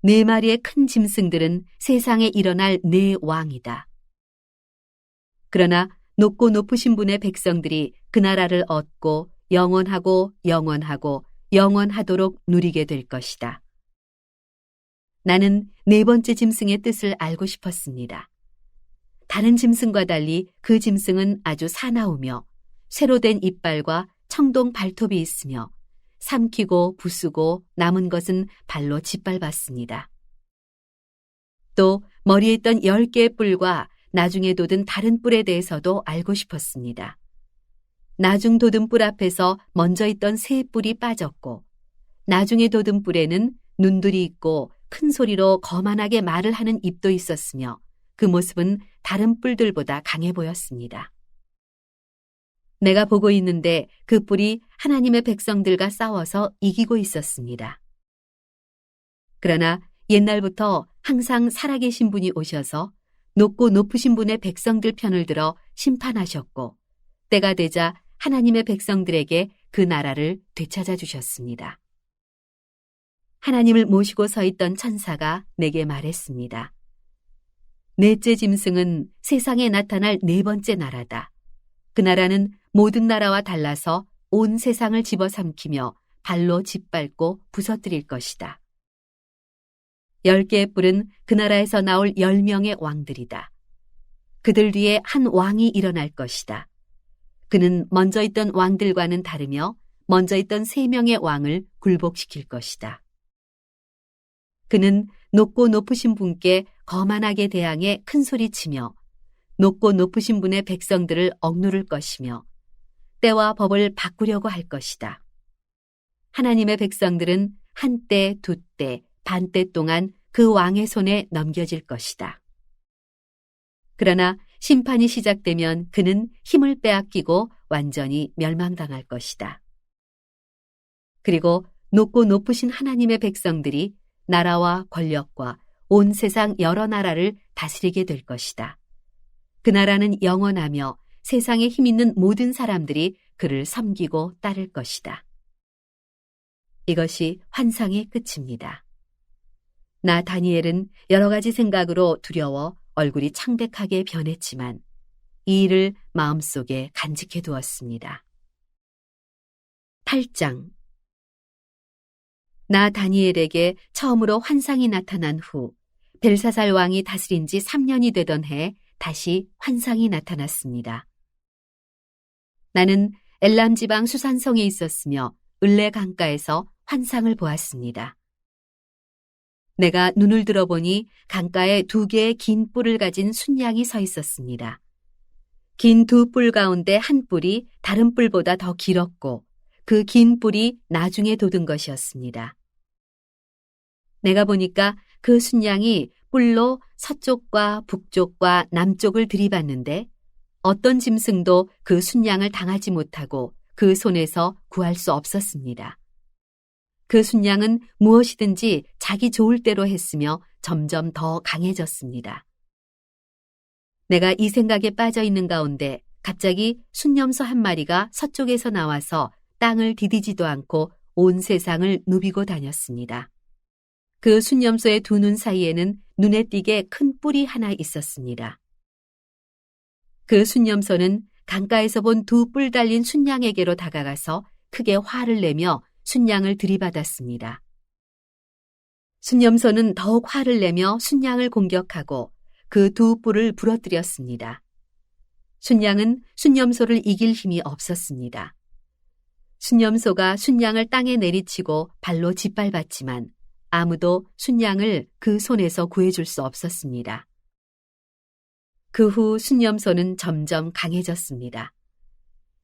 4마리의 큰 짐승들은 세상에 일어날 4왕이다. 그러나 높고 높으신 분의 백성들이 그 나라를 얻고 영원하고 영원하고 영원하도록 누리게 될 것이다. 나는 4번째 짐승의 뜻을 알고 싶었습니다. 다른 짐승과 달리 그 짐승은 아주 사나우며 쇠로 된 이빨과 청동 발톱이 있으며 삼키고 부수고 남은 것은 발로 짓밟았습니다. 또 머리에 있던 10개의 뿔과 나중에 돋은 다른 뿔에 대해서도 알고 싶었습니다. 나중 돋은 뿔 앞에서 먼저 있던 3 뿔이 빠졌고 나중에 돋은 뿔에는 눈들이 있고 큰 소리로 거만하게 말을 하는 입도 있었으며 그 모습은 다른 뿔들보다 강해 보였습니다. 내가 보고 있는데 그 뿔이 하나님의 백성들과 싸워서 이기고 있었습니다. 그러나 옛날부터 항상 살아계신 분이 오셔서 높고 높으신 분의 백성들 편을 들어 심판하셨고 때가 되자 하나님의 백성들에게 그 나라를 되찾아 주셨습니다. 하나님을 모시고 서 있던 천사가 내게 말했습니다. 넷째 짐승은 세상에 나타날 네 번째 나라다. 그 나라는 모든 나라와 달라서 온 세상을 집어삼키며 발로 짓밟고 부서뜨릴 것이다. 10개의 뿔은 그 나라에서 나올 10명의 왕들이다. 그들 뒤에 한 왕이 일어날 것이다. 그는 먼저 있던 왕들과는 다르며 먼저 있던 3명의 왕을 굴복시킬 것이다. 그는 높고 높으신 분께 거만하게 대항해 큰 소리치며 높고 높으신 분의 백성들을 억누를 것이며 때와 법을 바꾸려고 할 것이다. 하나님의 백성들은 한때, 두때, 반때 동안 그 왕의 손에 넘겨질 것이다. 그러나 심판이 시작되면 그는 힘을 빼앗기고 완전히 멸망당할 것이다. 그리고 높고 높으신 하나님의 백성들이 나라와 권력과 온 세상 여러 나라를 다스리게 될 것이다. 그 나라는 영원하며 세상에 힘 있는 모든 사람들이 그를 섬기고 따를 것이다. 이것이 환상의 끝입니다. 나 다니엘은 여러 가지 생각으로 두려워 얼굴이 창백하게 변했지만 이 일을 마음속에 간직해 두었습니다. 8장. 나 다니엘에게 처음으로 환상이 나타난 후 벨사살 왕이 다스린 지 3년이 되던 해에 다시 환상이 나타났습니다. 나는 엘람 지방 수산성에 있었으며 을레 강가에서 환상을 보았습니다. 내가 눈을 들어보니 강가에 2개의 긴 뿔을 가진 순양이 서 있었습니다. 긴 2뿔 가운데 한 뿔이 다른 뿔보다 더 길었고 그 긴 뿔이 나중에 돋은 것이었습니다. 내가 보니까 그 순양이 뿔로 서쪽과 북쪽과 남쪽을 들이받는데 어떤 짐승도 그 순양을 당하지 못하고 그 손에서 구할 수 없었습니다. 그 순양은 무엇이든지 자기 좋을 대로 했으며 점점 더 강해졌습니다. 내가 이 생각에 빠져 있는 가운데 갑자기 순념소 한 마리가 서쪽에서 나와서 땅을 디디지도 않고 온 세상을 누비고 다녔습니다. 그 순념소의 2눈 사이에는 눈에 띄게 큰 뿔이 하나 있었습니다. 그 순념소는 강가에서 본 2뿔 달린 순양에게로 다가가서 크게 화를 내며 순양을 들이받았습니다. 순념소는 더욱 화를 내며 순양을 공격하고 그 2뿔을 부러뜨렸습니다. 순양은 순념소를 이길 힘이 없었습니다. 순념소가 순양을 땅에 내리치고 발로 짓밟았지만 아무도 순양을 그 손에서 구해줄 수 없었습니다. 그 후 순념소는 점점 강해졌습니다.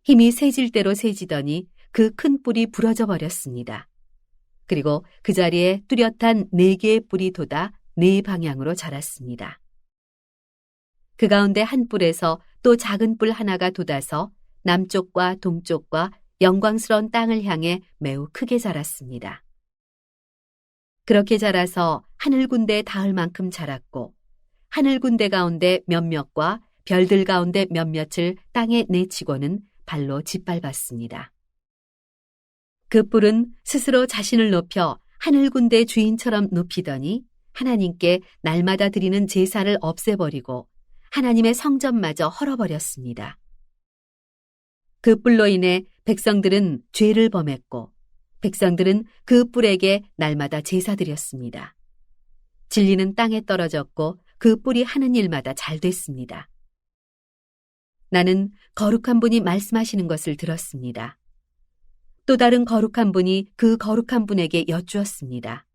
힘이 세질 대로 세지더니 그 큰 뿔이 부러져 버렸습니다. 그리고 그 자리에 뚜렷한 4개의 뿔이 돋아 4방향으로 자랐습니다. 그 가운데 한 뿔에서 또 작은 뿔 하나가 돋아서 남쪽과 동쪽과 영광스러운 땅을 향해 매우 크게 자랐습니다. 그렇게 자라서 하늘 군대에 닿을 만큼 자랐고 하늘 군대 가운데 몇몇과 별들 가운데 몇몇을 땅에 내치고는 발로 짓밟았습니다. 그 뿔은 스스로 자신을 높여 하늘 군대 주인처럼 높이더니 하나님께 날마다 드리는 제사를 없애버리고 하나님의 성전마저 헐어버렸습니다. 그 뿔로 인해 백성들은 죄를 범했고 백성들은 그 뿔에게 날마다 제사드렸습니다. 진리는 땅에 떨어졌고 그 뿔이 하는 일마다 잘 됐습니다. 나는 거룩한 분이 말씀하시는 것을 들었습니다. 또 다른 거룩한 분이 그 거룩한 분에게 여쭈었습니다.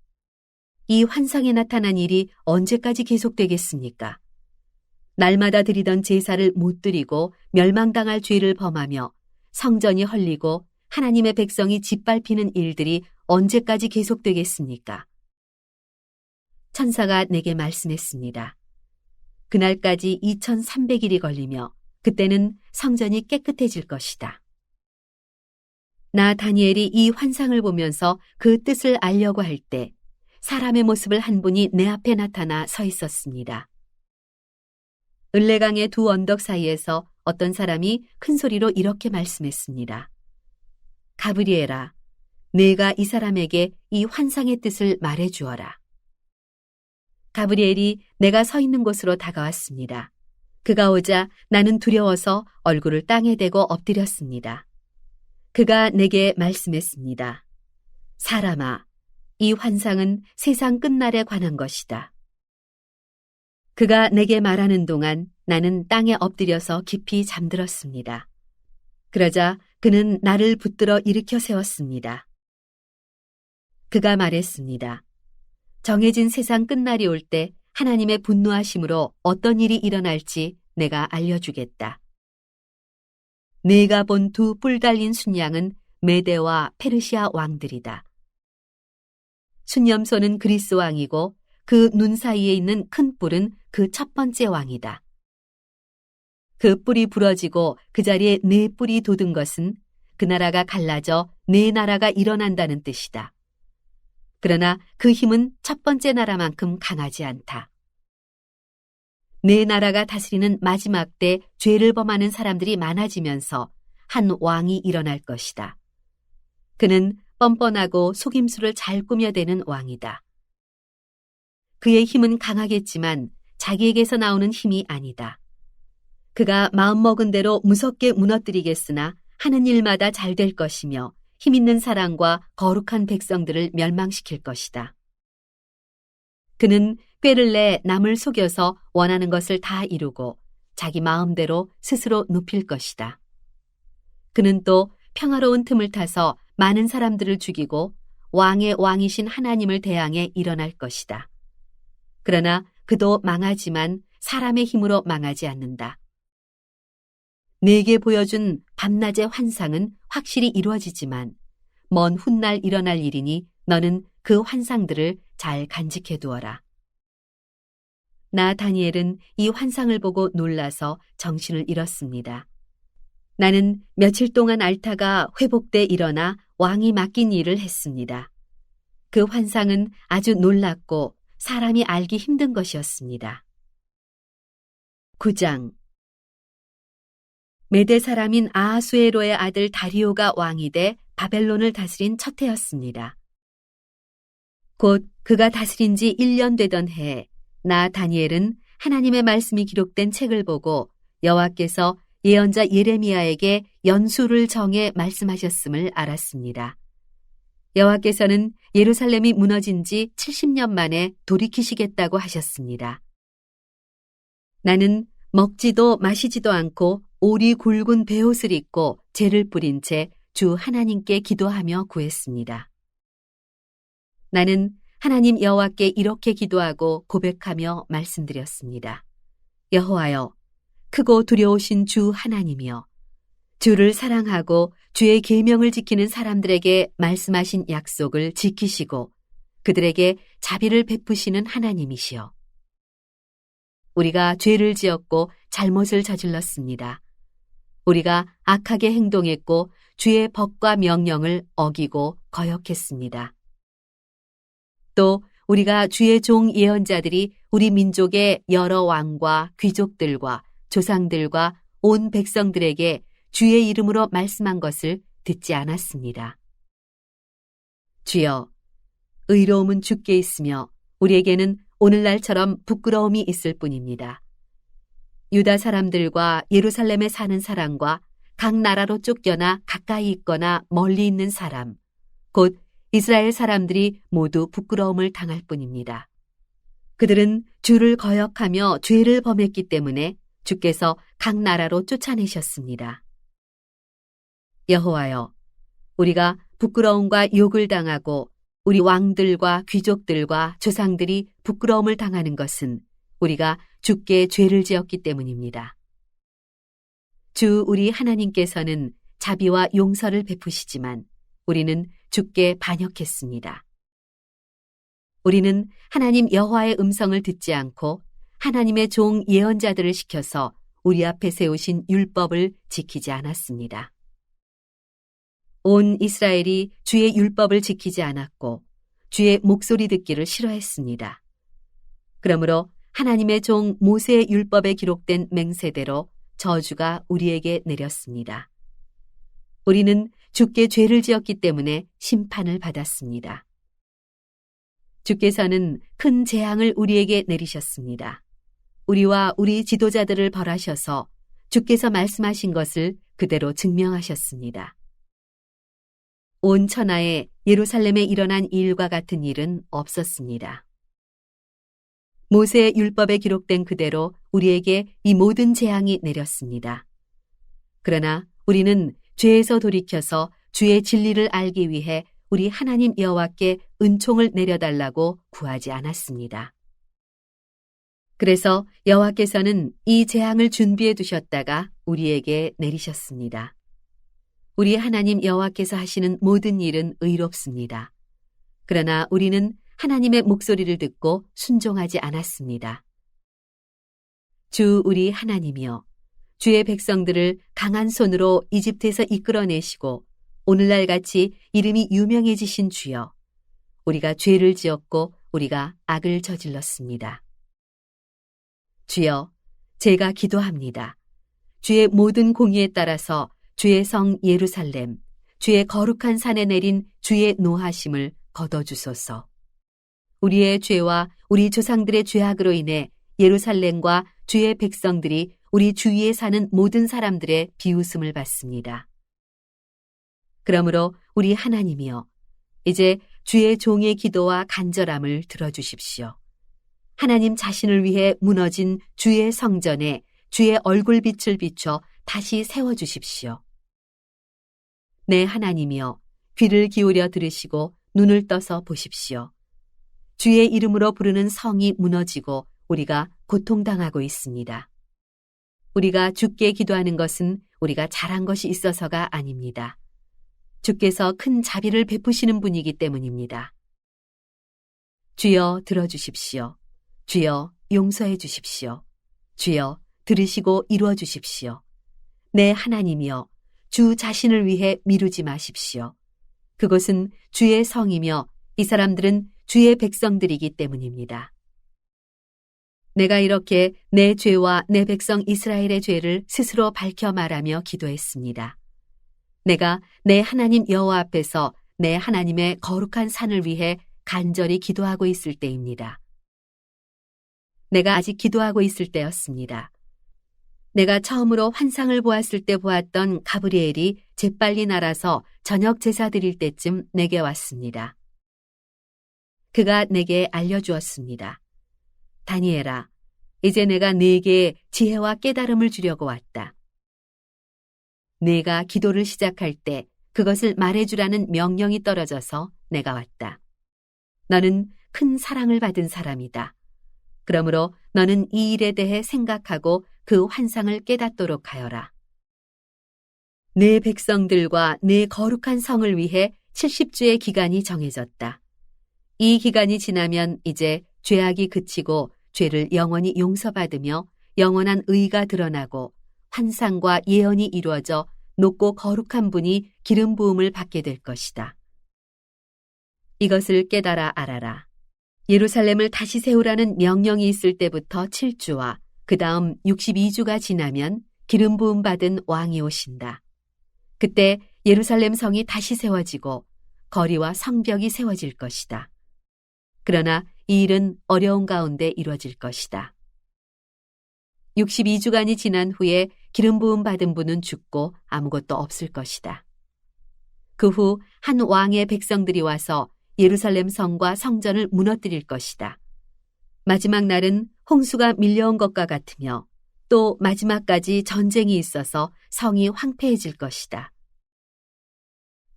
이 환상에 나타난 일이 언제까지 계속되겠습니까? 날마다 드리던 제사를 못 드리고 멸망당할 죄를 범하며 성전이 헐리고 하나님의 백성이 짓밟히는 일들이 언제까지 계속되겠습니까? 천사가 내게 말씀했습니다. 그날까지 2300일이 걸리며 그때는 성전이 깨끗해질 것이다. 나 다니엘이 이 환상을 보면서 그 뜻을 알려고 할 때 사람의 모습을 한 분이 내 앞에 나타나 서 있었습니다. 을레강의 두 언덕 사이에서 어떤 사람이 큰 소리로 이렇게 말씀했습니다. 가브리엘아, 네가 이 사람에게 이 환상의 뜻을 말해 주어라. 가브리엘이 내가 서 있는 곳으로 다가왔습니다. 그가 오자 나는 두려워서 얼굴을 땅에 대고 엎드렸습니다. 그가 내게 말씀했습니다. 사람아, 이 환상은 세상 끝날에 관한 것이다. 그가 내게 말하는 동안 나는 땅에 엎드려서 깊이 잠들었습니다. 그러자 그는 나를 붙들어 일으켜 세웠습니다. 그가 말했습니다. 정해진 세상 끝날이 올 때 하나님의 분노하심으로 어떤 일이 일어날지 내가 알려주겠다. 네가 본 두 뿔 달린 순양은 메대와 페르시아 왕들이다. 순념소는 그리스 왕이고 그 눈 사이에 있는 큰 뿔은 그 첫 번째 왕이다. 그 뿔이 부러지고 그 자리에 네 뿔이 돋은 것은 그 나라가 갈라져 네 나라가 일어난다는 뜻이다. 그러나 그 힘은 첫 번째 나라만큼 강하지 않다. 네 나라가 다스리는 마지막 때 죄를 범하는 사람들이 많아지면서 한 왕이 일어날 것이다. 그는 뻔뻔하고 속임수를 잘 꾸며대는 왕이다. 그의 힘은 강하겠지만 자기에게서 나오는 힘이 아니다. 그가 마음먹은 대로 무섭게 무너뜨리겠으나 하는 일마다 잘 될 것이며 힘 있는 사람과 거룩한 백성들을 멸망시킬 것이다. 그는 꾀를 내 남을 속여서 원하는 것을 다 이루고 자기 마음대로 스스로 눕힐 것이다. 그는 또 평화로운 틈을 타서 많은 사람들을 죽이고 왕의 왕이신 하나님을 대항해 일어날 것이다. 그러나 그도 망하지만 사람의 힘으로 망하지 않는다. 네게 보여준 밤낮의 환상은 확실히 이루어지지만 먼 훗날 일어날 일이니 너는 그 환상들을 잘 간직해 두어라. 나 다니엘은 이 환상을 보고 놀라서 정신을 잃었습니다. 나는 며칠 동안 앓다가 회복돼 일어나 왕이 맡긴 일을 했습니다. 그 환상은 아주 놀랍고 사람이 알기 힘든 것이었습니다. 9장 메대 사람인 아하수에로의 아들 다리오가 왕이 돼 바벨론을 다스린 첫 해였습니다. 곧 그가 다스린 지 1년 되던 해에 나 다니엘은 하나님의 말씀이 기록된 책을 보고 여호와께서 예언자 예레미야에게 연수를 정해 말씀하셨음을 알았습니다. 여호와께서는 예루살렘이 무너진 지 70년 만에 돌이키시겠다고 하셨습니다. 나는 먹지도 마시지도 않고 오리 굵은 베옷을 입고 재를 뿌린 채 주 하나님께 기도하며 구했습니다. 나는 하나님 여호와께 이렇게 기도하고 고백하며 말씀드렸습니다. 여호와여, 크고 두려우신 주 하나님이여, 주를 사랑하고 주의 계명을 지키는 사람들에게 말씀하신 약속을 지키시고 그들에게 자비를 베푸시는 하나님이시여. 우리가 죄를 지었고 잘못을 저질렀습니다. 우리가 악하게 행동했고 주의 법과 명령을 어기고 거역했습니다. 또 우리가 주의 종 예언자들이 우리 민족의 여러 왕과 귀족들과 조상들과 온 백성들에게 주의 이름으로 말씀한 것을 듣지 않았습니다. 주여, 의로움은 주께 있으며 우리에게는 오늘날처럼 부끄러움이 있을 뿐입니다. 유다 사람들과 예루살렘에 사는 사람과 각 나라로 쫓겨나 가까이 있거나 멀리 있는 사람, 곧 이스라엘 사람들이 모두 부끄러움을 당할 뿐입니다. 그들은 주를 거역하며 죄를 범했기 때문에 주께서 각 나라로 쫓아내셨습니다. 여호와여, 우리가 부끄러움과 욕을 당하고 우리 왕들과 귀족들과 조상들이 부끄러움을 당하는 것은 우리가 주께 죄를 지었기 때문입니다. 주 우리 하나님께서는 자비와 용서를 베푸시지만 우리는 주께 반역했습니다. 우리는 하나님 여호와의 음성을 듣지 않고 하나님의 종 예언자들을 시켜서 우리 앞에 세우신 율법을 지키지 않았습니다. 온 이스라엘이 주의 율법을 지키지 않았고 주의 목소리 듣기를 싫어했습니다. 그러므로 하나님의 종 모세의 율법에 기록된 맹세대로 저주가 우리에게 내렸습니다. 우리는 주께 죄를 지었기 때문에 심판을 받았습니다. 주께서는 큰 재앙을 우리에게 내리셨습니다. 우리와 우리 지도자들을 벌하셔서 주께서 말씀하신 것을 그대로 증명하셨습니다. 온 천하에 예루살렘에 일어난 일과 같은 일은 없었습니다. 모세의 율법에 기록된 그대로 우리에게 이 모든 재앙이 내렸습니다. 그러나 우리는 죄에서 돌이켜서 주의 진리를 알기 위해 우리 하나님 여호와께 은총을 내려달라고 구하지 않았습니다. 그래서 여호와께서는 이 재앙을 준비해 두셨다가 우리에게 내리셨습니다. 우리 하나님 여호와께서 하시는 모든 일은 의롭습니다. 그러나 우리는 하나님의 목소리를 듣고 순종하지 않았습니다. 주 우리 하나님이여, 주의 백성들을 강한 손으로 이집트에서 이끌어내시고 오늘날 같이 이름이 유명해지신 주여, 우리가 죄를 지었고 우리가 악을 저질렀습니다. 주여, 제가 기도합니다. 주의 모든 공의에 따라서 주의 성 예루살렘, 주의 거룩한 산에 내린 주의 노하심을 거둬주소서. 우리의 죄와 우리 조상들의 죄악으로 인해 예루살렘과 주의 백성들이 우리 주위에 사는 모든 사람들의 비웃음을 받습니다. 그러므로 우리 하나님이여, 이제 주의 종의 기도와 간절함을 들어주십시오. 하나님 자신을 위해 무너진 주의 성전에 주의 얼굴빛을 비춰 다시 세워주십시오. 내 하나님이여, 귀를 기울여 들으시고 눈을 떠서 보십시오. 주의 이름으로 부르는 성이 무너지고 우리가 고통당하고 있습니다. 우리가 주께 기도하는 것은 우리가 잘한 것이 있어서가 아닙니다. 주께서 큰 자비를 베푸시는 분이기 때문입니다. 주여 들어주십시오. 주여 용서해 주십시오. 주여 들으시고 이루어 주십시오. 내 하나님이여, 주 자신을 위해 미루지 마십시오. 그것은 주의 성이며 이 사람들은 주의 백성들이기 때문입니다. 내가 이렇게 내 죄와 내 백성 이스라엘의 죄를 스스로 밝혀 말하며 기도했습니다. 내가 내 하나님 여호와 앞에서 내 하나님의 거룩한 산을 위해 간절히 기도하고 있을 때입니다. 내가 아직 기도하고 있을 때였습니다. 내가 처음으로 환상을 보았을 때 보았던 가브리엘이 재빨리 날아서 저녁 제사 드릴 때쯤 내게 왔습니다. 그가 내게 알려주었습니다. 다니엘아, 이제 내가 네게 지혜와 깨달음을 주려고 왔다. 네가 기도를 시작할 때 그것을 말해주라는 명령이 떨어져서 내가 왔다. 너는 큰 사랑을 받은 사람이다. 그러므로 너는 이 일에 대해 생각하고 그 환상을 깨닫도록 하여라. 내 백성들과 내 거룩한 성을 위해 70주의 기간이 정해졌다. 이 기간이 지나면 이제 죄악이 그치고 죄를 영원히 용서받으며 영원한 의가 드러나고 환상과 예언이 이루어져 높고 거룩한 분이 기름 부음을 받게 될 것이다. 이것을 깨달아 알아라. 예루살렘을 다시 세우라는 명령이 있을 때부터 7주와 그 다음 62주가 지나면 기름 부음 받은 왕이 오신다. 그때 예루살렘 성이 다시 세워지고 거리와 성벽이 세워질 것이다. 그러나 이 일은 어려운 가운데 이루어질 것이다. 62주간이 지난 후에 기름 부음 받은 분은 죽고 아무것도 없을 것이다. 그 후 한 왕의 백성들이 와서 예루살렘 성과 성전을 무너뜨릴 것이다. 마지막 날은 홍수가 밀려온 것과 같으며 또 마지막까지 전쟁이 있어서 성이 황폐해질 것이다.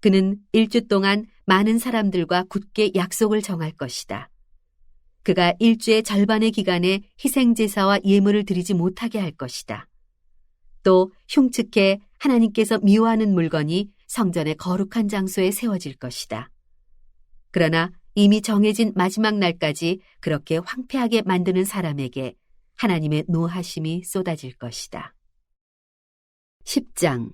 그는 1주 동안 많은 사람들과 굳게 약속을 정할 것이다. 그가 1주의 절반의 기간에 희생제사와 예물을 드리지 못하게 할 것이다. 또 흉측해 하나님께서 미워하는 물건이 성전의 거룩한 장소에 세워질 것이다. 그러나 이미 정해진 마지막 날까지 그렇게 황폐하게 만드는 사람에게 하나님의 노하심이 쏟아질 것이다. 10장.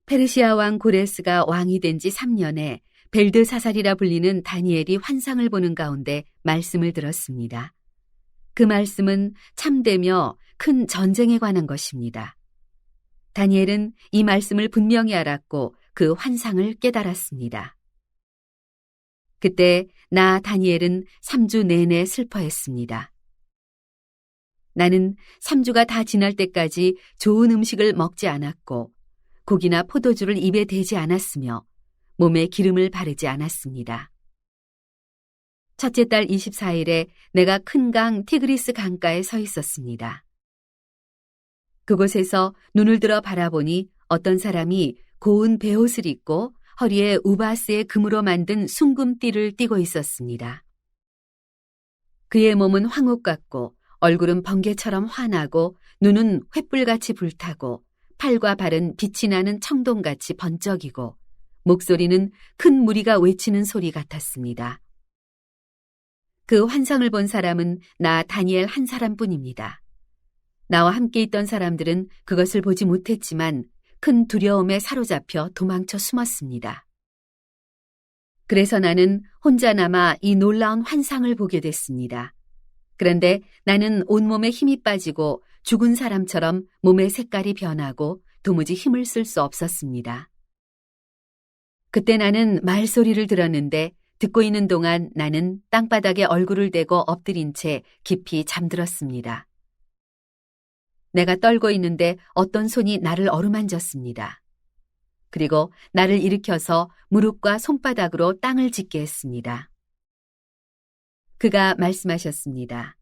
페르시아 왕 고레스가 왕이 된 지 3년에 벨드사살이라 불리는 다니엘이 환상을 보는 가운데 말씀을 들었습니다. 그 말씀은 참되며 큰 전쟁에 관한 것입니다. 다니엘은 이 말씀을 분명히 알았고 그 환상을 깨달았습니다. 그때 나 다니엘은 3주 내내 슬퍼했습니다. 나는 3주가 다 지날 때까지 좋은 음식을 먹지 않았고 고기나 포도주를 입에 대지 않았으며 몸에 기름을 바르지 않았습니다. 첫째 달 24일에 내가 큰 강 티그리스 강가에 서 있었습니다. 그곳에서 눈을 들어 바라보니 어떤 사람이 고운 베옷을 입고 허리에 우바스의 금으로 만든 순금띠를 띠고 있었습니다. 그의 몸은 황옥 같고 얼굴은 번개처럼 환하고 눈은 횃불같이 불타고 팔과 발은 빛이 나는 청동같이 번쩍이고 목소리는 큰 무리가 외치는 소리 같았습니다. 그 환상을 본 사람은 나 다니엘 한 사람뿐입니다. 나와 함께 있던 사람들은 그것을 보지 못했지만 큰 두려움에 사로잡혀 도망쳐 숨었습니다. 그래서 나는 혼자 남아 이 놀라운 환상을 보게 됐습니다. 그런데 나는 온몸에 힘이 빠지고 죽은 사람처럼 몸의 색깔이 변하고 도무지 힘을 쓸 수 없었습니다. 그때 나는 말소리를 들었는데 듣고 있는 동안 나는 땅바닥에 얼굴을 대고 엎드린 채 깊이 잠들었습니다. 내가 떨고 있는데 어떤 손이 나를 어루만졌습니다. 그리고 나를 일으켜서 무릎과 손바닥으로 땅을 짚게 했습니다. 그가 말씀하셨습니다.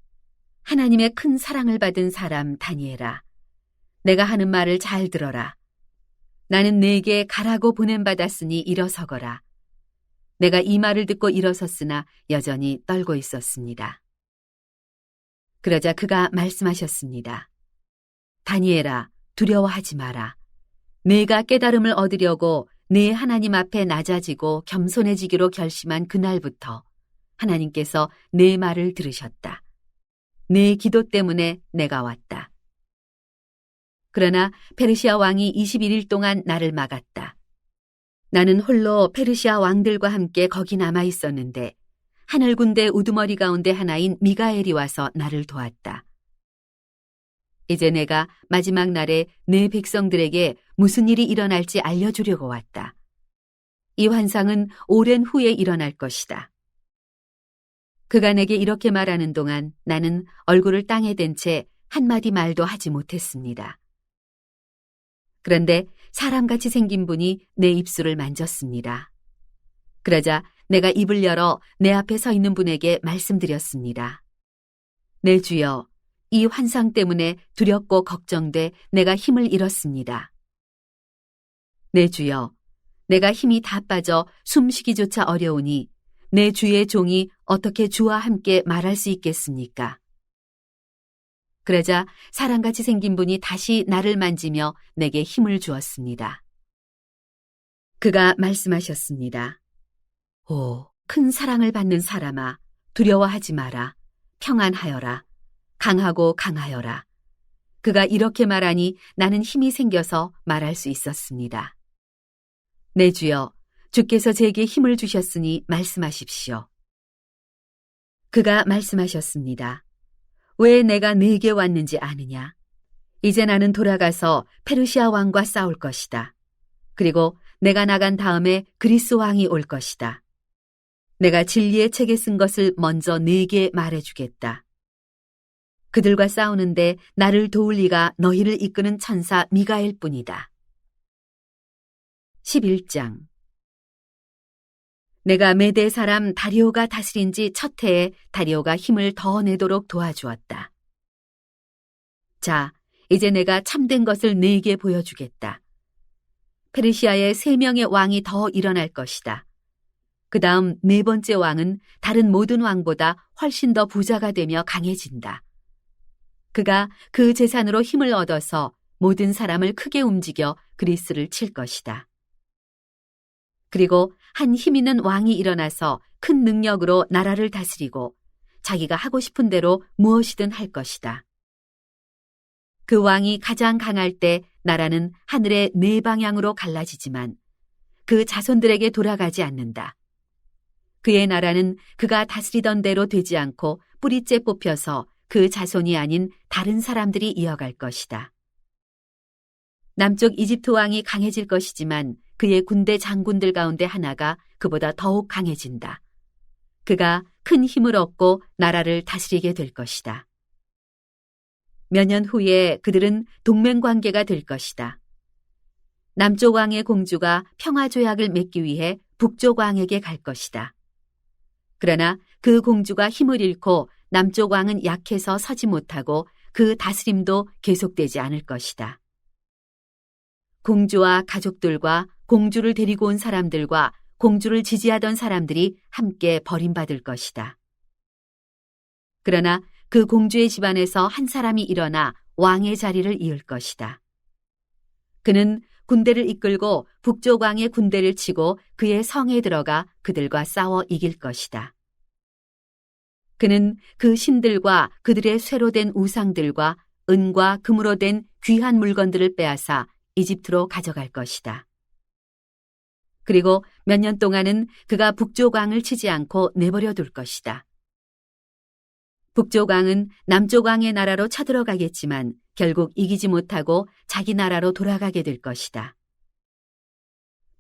하나님의 큰 사랑을 받은 사람 다니엘아, 내가 하는 말을 잘 들어라. 나는 네게 가라고 보냄받았으니 일어서거라. 내가 이 말을 듣고 일어섰으나 여전히 떨고 있었습니다. 그러자 그가 말씀하셨습니다. 다니엘아, 두려워하지 마라. 내가 깨달음을 얻으려고 네 하나님 앞에 낮아지고 겸손해지기로 결심한 그날부터 하나님께서 내 말을 들으셨다. 내 기도 때문에 내가 왔다. 그러나 페르시아 왕이 21일 동안 나를 막았다. 나는 홀로 페르시아 왕들과 함께 거기 남아 있었는데 하늘 군대 우두머리 가운데 하나인 미가엘이 와서 나를 도왔다. 이제 내가 마지막 날에 내 백성들에게 무슨 일이 일어날지 알려주려고 왔다. 이 환상은 오랜 후에 일어날 것이다. 그가 내게 이렇게 말하는 동안 나는 얼굴을 땅에 댄 채 한마디 말도 하지 못했습니다. 그런데 사람같이 생긴 분이 내 입술을 만졌습니다. 그러자 내가 입을 열어 내 앞에 서 있는 분에게 말씀드렸습니다. 내 주여, 이 환상 때문에 두렵고 걱정돼 내가 힘을 잃었습니다. 내 주여, 내가 힘이 다 빠져 숨쉬기조차 어려우니 내 주의 종이 어떻게 주와 함께 말할 수 있겠습니까? 그러자 사람같이 생긴 분이 다시 나를 만지며 내게 힘을 주었습니다. 그가 말씀하셨습니다. 오, 큰 사랑을 받는 사람아, 두려워하지 마라. 평안하여라. 강하고 강하여라. 그가 이렇게 말하니 나는 힘이 생겨서 말할 수 있었습니다. 내 주여, 주께서 제게 힘을 주셨으니 말씀하십시오. 그가 말씀하셨습니다. 왜 내가 네게 왔는지 아느냐? 이제 나는 돌아가서 페르시아 왕과 싸울 것이다. 그리고 내가 나간 다음에 그리스 왕이 올 것이다. 내가 진리의 책에 쓴 것을 먼저 네게 말해주겠다. 그들과 싸우는데 나를 도울 리가 너희를 이끄는 천사 미가엘 뿐이다. 11장. 내가 메대 사람 다리오가 다스린 지 첫 해에 다리오가 힘을 더 내도록 도와주었다. 자, 이제 내가 참된 것을 네게 보여주겠다. 페르시아에 3명의 왕이 더 일어날 것이다. 그 다음 4번째 왕은 다른 모든 왕보다 훨씬 더 부자가 되며 강해진다. 그가 그 재산으로 힘을 얻어서 모든 사람을 크게 움직여 그리스를 칠 것이다. 그리고 한 힘 있는 왕이 일어나서 큰 능력으로 나라를 다스리고 자기가 하고 싶은 대로 무엇이든 할 것이다. 그 왕이 가장 강할 때 나라는 하늘의 4방향으로 갈라지지만 그 자손들에게 돌아가지 않는다. 그의 나라는 그가 다스리던 대로 되지 않고 뿌리째 뽑혀서 그 자손이 아닌 다른 사람들이 이어갈 것이다. 남쪽 이집트 왕이 강해질 것이지만 그의 군대 장군들 가운데 하나가 그보다 더욱 강해진다. 그가 큰 힘을 얻고 나라를 다스리게 될 것이다. 몇 년 후에 그들은 동맹 관계가 될 것이다. 남쪽 왕의 공주가 평화 조약을 맺기 위해 북쪽 왕에게 갈 것이다. 그러나 그 공주가 힘을 잃고 남쪽 왕은 약해서 서지 못하고 그 다스림도 계속되지 않을 것이다. 공주와 가족들과 공주를 데리고 온 사람들과 공주를 지지하던 사람들이 함께 버림받을 것이다. 그러나 그 공주의 집안에서 한 사람이 일어나 왕의 자리를 이을 것이다. 그는 군대를 이끌고 북쪽 왕의 군대를 치고 그의 성에 들어가 그들과 싸워 이길 것이다. 그는 그 신들과 그들의 쇠로 된 우상들과 은과 금으로 된 귀한 물건들을 빼앗아 이집트로 가져갈 것이다. 그리고 몇 년 동안은 그가 북쪽 왕을 치지 않고 내버려 둘 것이다. 북쪽 왕은 남쪽 왕의 나라로 쳐들어가겠지만 결국 이기지 못하고 자기 나라로 돌아가게 될 것이다.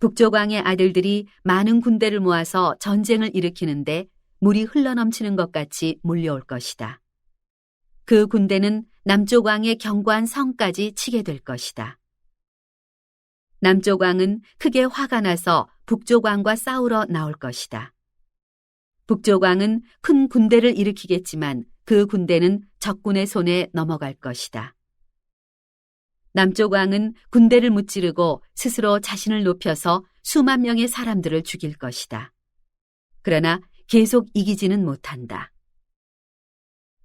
북쪽 왕의 아들들이 많은 군대를 모아서 전쟁을 일으키는데 물이 흘러넘치는 것 같이 몰려올 것이다. 그 군대는 남쪽 왕의 견고한 성까지 치게 될 것이다. 남쪽 왕은 크게 화가 나서 북쪽 왕과 싸우러 나올 것이다. 북쪽 왕은 큰 군대를 일으키겠지만 그 군대는 적군의 손에 넘어갈 것이다. 남쪽 왕은 군대를 무찌르고 스스로 자신을 높여서 수만 명의 사람들을 죽일 것이다. 그러나 계속 이기지는 못한다.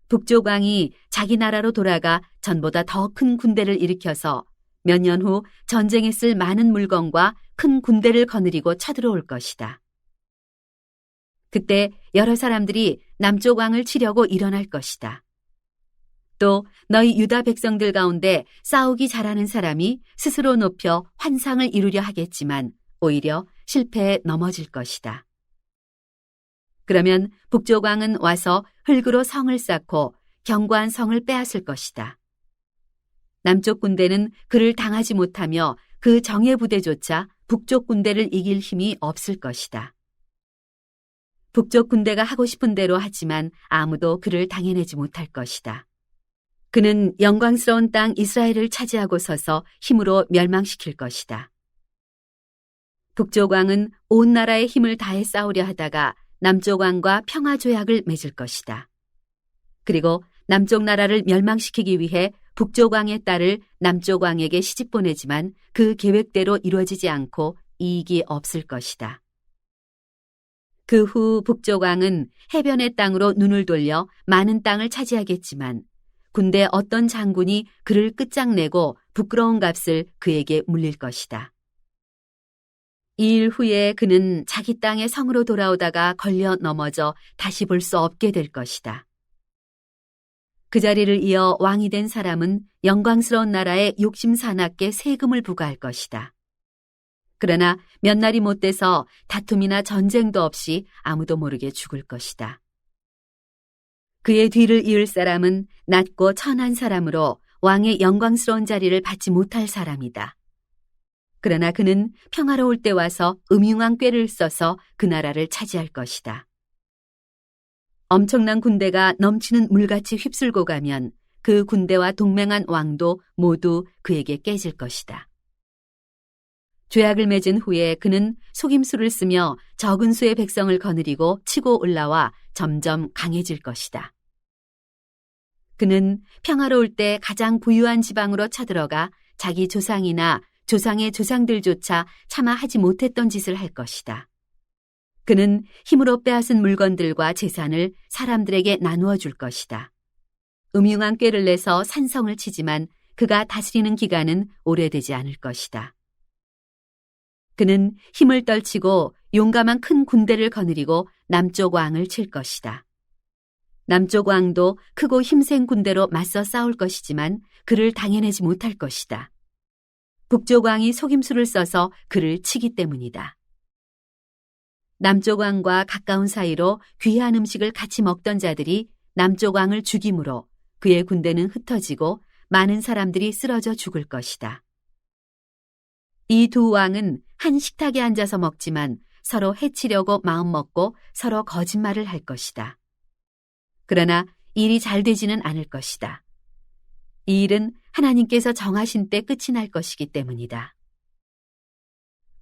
북쪽 왕이 자기 나라로 돌아가 전보다 더 큰 군대를 일으켜서 몇 년 후 전쟁에 쓸 많은 물건과 큰 군대를 거느리고 쳐들어올 것이다. 그때 여러 사람들이 남쪽 왕을 치려고 일어날 것이다. 또 너희 유다 백성들 가운데 싸우기 잘하는 사람이 스스로 높여 환상을 이루려 하겠지만 오히려 실패에 넘어질 것이다. 그러면 북쪽 왕은 와서 흙으로 성을 쌓고 견고한 성을 빼앗을 것이다. 남쪽 군대는 그를 당하지 못하며 그 정예 부대조차 북쪽 군대를 이길 힘이 없을 것이다. 북쪽 군대가 하고 싶은 대로 하지만 아무도 그를 당해내지 못할 것이다. 그는 영광스러운 땅 이스라엘을 차지하고 서서 힘으로 멸망시킬 것이다. 북쪽 왕은 온 나라의 힘을 다해 싸우려 하다가 남쪽 왕과 평화 조약을 맺을 것이다. 그리고 남쪽 나라를 멸망시키기 위해 북쪽 왕의 딸을 남쪽 왕에게 시집 보내지만 그 계획대로 이루어지지 않고 이익이 없을 것이다. 그 후 북쪽 왕은 해변의 땅으로 눈을 돌려 많은 땅을 차지하겠지만 군대 어떤 장군이 그를 끝장내고 부끄러운 값을 그에게 물릴 것이다. 이 일 후에 그는 자기 땅의 성으로 돌아오다가 걸려 넘어져 다시 볼 수 없게 될 것이다. 그 자리를 이어 왕이 된 사람은 영광스러운 나라에 욕심 사납게 세금을 부과할 것이다. 그러나 몇 날이 못 돼서 다툼이나 전쟁도 없이 아무도 모르게 죽을 것이다. 그의 뒤를 이을 사람은 낮고 천한 사람으로 왕의 영광스러운 자리를 받지 못할 사람이다. 그러나 그는 평화로울 때 와서 음흉한 꾀를 써서 그 나라를 차지할 것이다. 엄청난 군대가 넘치는 물같이 휩쓸고 가면 그 군대와 동맹한 왕도 모두 그에게 깨질 것이다. 조약을 맺은 후에 그는 속임수를 쓰며 적은 수의 백성을 거느리고 치고 올라와 점점 강해질 것이다. 그는 평화로울 때 가장 부유한 지방으로 쳐들어가 자기 조상이나 조상의 조상들조차 차마 하지 못했던 짓을 할 것이다. 그는 힘으로 빼앗은 물건들과 재산을 사람들에게 나누어 줄 것이다. 음흉한 꾀를 내서 산성을 치지만 그가 다스리는 기간은 오래되지 않을 것이다. 그는 힘을 떨치고 용감한 큰 군대를 거느리고 남쪽 왕을 칠 것이다. 남쪽 왕도 크고 힘센 군대로 맞서 싸울 것이지만 그를 당해내지 못할 것이다. 북쪽 왕이 속임수를 써서 그를 치기 때문이다. 남쪽 왕과 가까운 사이로 귀한 음식을 같이 먹던 자들이 남쪽 왕을 죽임으로 그의 군대는 흩어지고 많은 사람들이 쓰러져 죽을 것이다. 이 두 왕은 한 식탁에 앉아서 먹지만 서로 해치려고 마음먹고 서로 거짓말을 할 것이다. 그러나 일이 잘 되지는 않을 것이다. 이 일은 하나님께서 정하신 때 끝이 날 것이기 때문이다.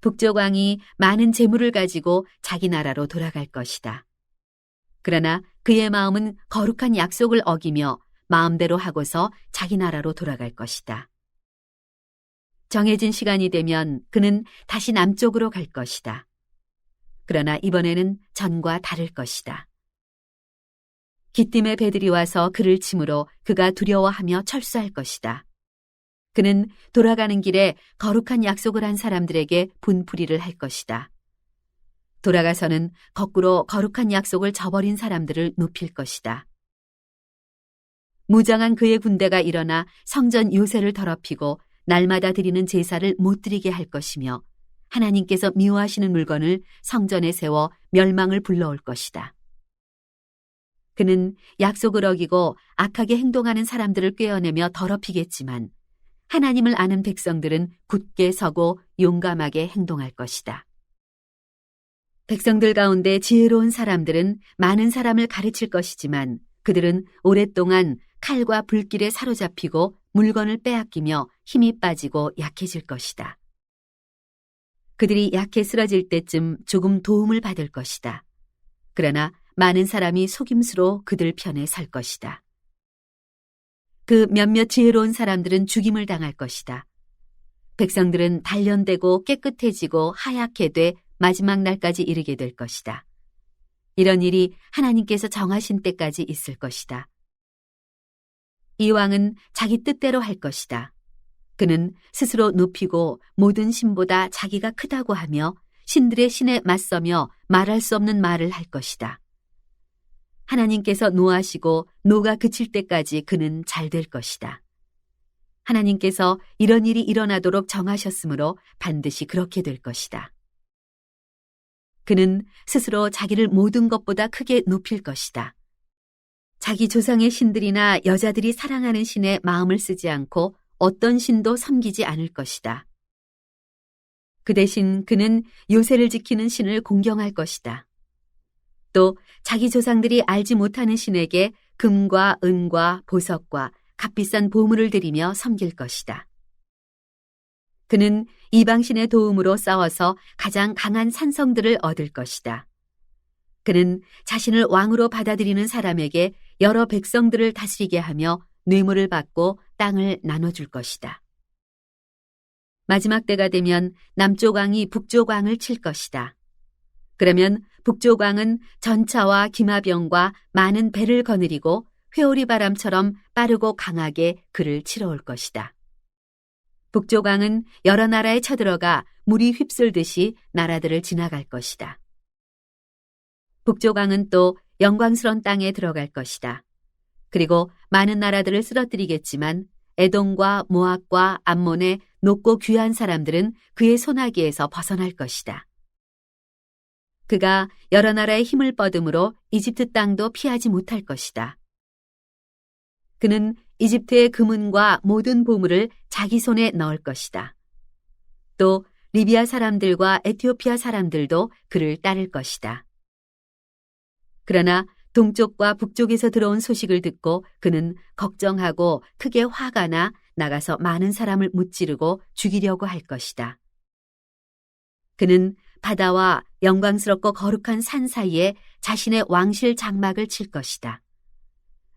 북쪽 왕이 많은 재물을 가지고 자기 나라로 돌아갈 것이다. 그러나 그의 마음은 거룩한 약속을 어기며 마음대로 하고서 자기 나라로 돌아갈 것이다. 정해진 시간이 되면 그는 다시 남쪽으로 갈 것이다. 그러나 이번에는 전과 다를 것이다. 기띔의 배들이 와서 그를 치므로 그가 두려워하며 철수할 것이다. 그는 돌아가는 길에 거룩한 약속을 한 사람들에게 분풀이를 할 것이다. 돌아가서는 거꾸로 거룩한 약속을 저버린 사람들을 높일 것이다. 무장한 그의 군대가 일어나 성전 요새를 더럽히고 날마다 드리는 제사를 못 드리게 할 것이며 하나님께서 미워하시는 물건을 성전에 세워 멸망을 불러올 것이다. 그는 약속을 어기고 악하게 행동하는 사람들을 꿰어내며 더럽히겠지만 하나님을 아는 백성들은 굳게 서고 용감하게 행동할 것이다. 백성들 가운데 지혜로운 사람들은 많은 사람을 가르칠 것이지만 그들은 오랫동안 칼과 불길에 사로잡히고 물건을 빼앗기며 힘이 빠지고 약해질 것이다. 그들이 약해 쓰러질 때쯤 조금 도움을 받을 것이다. 그러나 많은 사람이 속임수로 그들 편에 설 것이다. 그 몇몇 지혜로운 사람들은 죽임을 당할 것이다. 백성들은 단련되고 깨끗해지고 하얗게 돼 마지막 날까지 이르게 될 것이다. 이런 일이 하나님께서 정하신 때까지 있을 것이다. 이 왕은 자기 뜻대로 할 것이다. 그는 스스로 높이고 모든 신보다 자기가 크다고 하며 신들의 신에 맞서며 말할 수 없는 말을 할 것이다. 하나님께서 노하시고 노가 그칠 때까지 그는 잘 될 것이다. 하나님께서 이런 일이 일어나도록 정하셨으므로 반드시 그렇게 될 것이다. 그는 스스로 자기를 모든 것보다 크게 높일 것이다. 자기 조상의 신들이나 여자들이 사랑하는 신에 마음을 쓰지 않고 어떤 신도 섬기지 않을 것이다. 그 대신 그는 요새를 지키는 신을 공경할 것이다. 또 자기 조상들이 알지 못하는 신에게 금과 은과 보석과 값비싼 보물을 드리며 섬길 것이다. 그는 이방신의 도움으로 싸워서 가장 강한 산성들을 얻을 것이다. 그는 자신을 왕으로 받아들이는 사람에게 여러 백성들을 다스리게 하며 뇌물을 받고 땅을 나눠줄 것이다. 마지막 때가 되면 남쪽 왕이 북쪽 왕을 칠 것이다. 그러면 북쪽 왕은 전차와 기마병과 많은 배를 거느리고 회오리 바람처럼 빠르고 강하게 그를 치러 올 것이다. 북쪽 왕은 여러 나라에 쳐들어가 물이 휩쓸듯이 나라들을 지나갈 것이다. 북쪽 왕은 또 영광스러운 땅에 들어갈 것이다. 그리고 많은 나라들을 쓰러뜨리겠지만 에돔과 모압과 암몬의 높고 귀한 사람들은 그의 손아귀에서 벗어날 것이다. 그가 여러 나라의 힘을 뻗음으로 이집트 땅도 피하지 못할 것이다. 그는 이집트의 금은과 모든 보물을 자기 손에 넣을 것이다. 또 리비아 사람들과 에티오피아 사람들도 그를 따를 것이다. 그러나 동쪽과 북쪽에서 들어온 소식을 듣고 그는 걱정하고 크게 화가 나 나가서 많은 사람을 무찌르고 죽이려고 할 것이다. 그는 바다와 영광스럽고 거룩한 산 사이에 자신의 왕실 장막을 칠 것이다.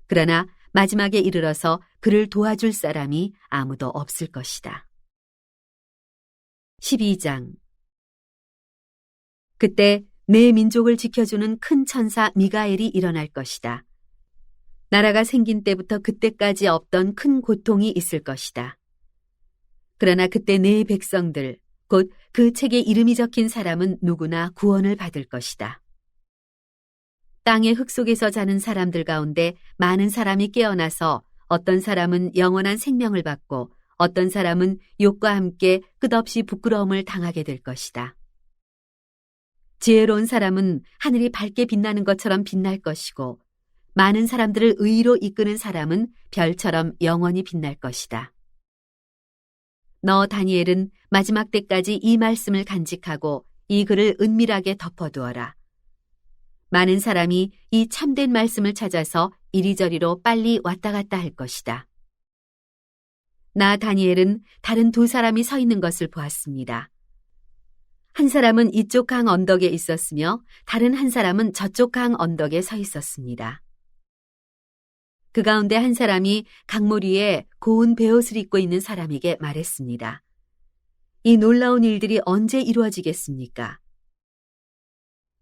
그러나 마지막에 이르러서 그를 도와줄 사람이 아무도 없을 것이다. 12장. 그때 내 민족을 지켜주는 큰 천사 미가엘이 일어날 것이다. 나라가 생긴 때부터 그때까지 없던 큰 고통이 있을 것이다. 그러나 그때 내 백성들, 곧 그 책에 이름이 적힌 사람은 누구나 구원을 받을 것이다. 땅의 흙 속에서 자는 사람들 가운데 많은 사람이 깨어나서 어떤 사람은 영원한 생명을 받고 어떤 사람은 욕과 함께 끝없이 부끄러움을 당하게 될 것이다. 지혜로운 사람은 하늘이 밝게 빛나는 것처럼 빛날 것이고 많은 사람들을 의로 이끄는 사람은 별처럼 영원히 빛날 것이다. 너 다니엘은 마지막 때까지 이 말씀을 간직하고 이 글을 은밀하게 덮어두어라. 많은 사람이 이 참된 말씀을 찾아서 이리저리로 빨리 왔다 갔다 할 것이다. 나 다니엘은 다른 두 사람이 서 있는 것을 보았습니다. 한 사람은 이쪽 강 언덕에 있었으며 다른 한 사람은 저쪽 강 언덕에 서 있었습니다. 그 가운데 한 사람이 강물 위에 고운 베옷을 입고 있는 사람에게 말했습니다. 이 놀라운 일들이 언제 이루어지겠습니까?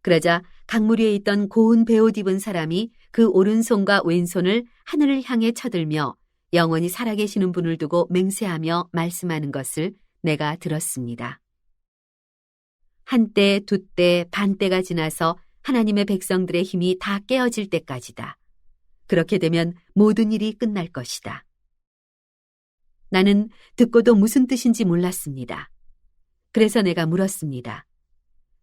그러자 강물 위에 있던 고운 베옷 입은 사람이 그 오른손과 왼손을 하늘을 향해 쳐들며 영원히 살아계시는 분을 두고 맹세하며 말씀하는 것을 내가 들었습니다. 한때, 두때, 반때가 지나서 하나님의 백성들의 힘이 다 깨어질 때까지다. 그렇게 되면 모든 일이 끝날 것이다. 나는 듣고도 무슨 뜻인지 몰랐습니다. 그래서 내가 물었습니다.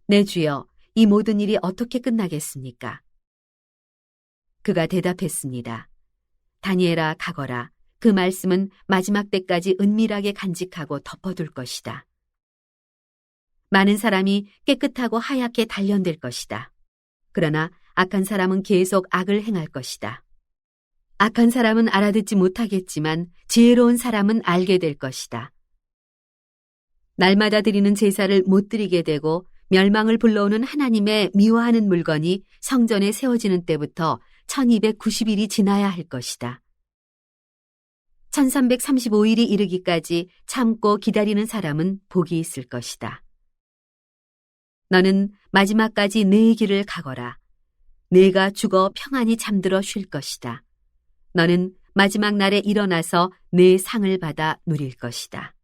내 주여, 이 모든 일이 어떻게 끝나겠습니까? 그가 대답했습니다. 다니엘아, 가거라. 그 말씀은 마지막 때까지 은밀하게 간직하고 덮어둘 것이다. 많은 사람이 깨끗하고 하얗게 단련될 것이다. 그러나 악한 사람은 계속 악을 행할 것이다. 악한 사람은 알아듣지 못하겠지만 지혜로운 사람은 알게 될 것이다. 날마다 드리는 제사를 못 드리게 되고 멸망을 불러오는 하나님의 미워하는 물건이 성전에 세워지는 때부터 1290일이 지나야 할 것이다. 1335일이 이르기까지 참고 기다리는 사람은 복이 있을 것이다. 너는 마지막까지 내 길을 가거라. 내가 죽어 평안히 잠들어 쉴 것이다. 너는 마지막 날에 일어나서 내 상을 받아 누릴 것이다.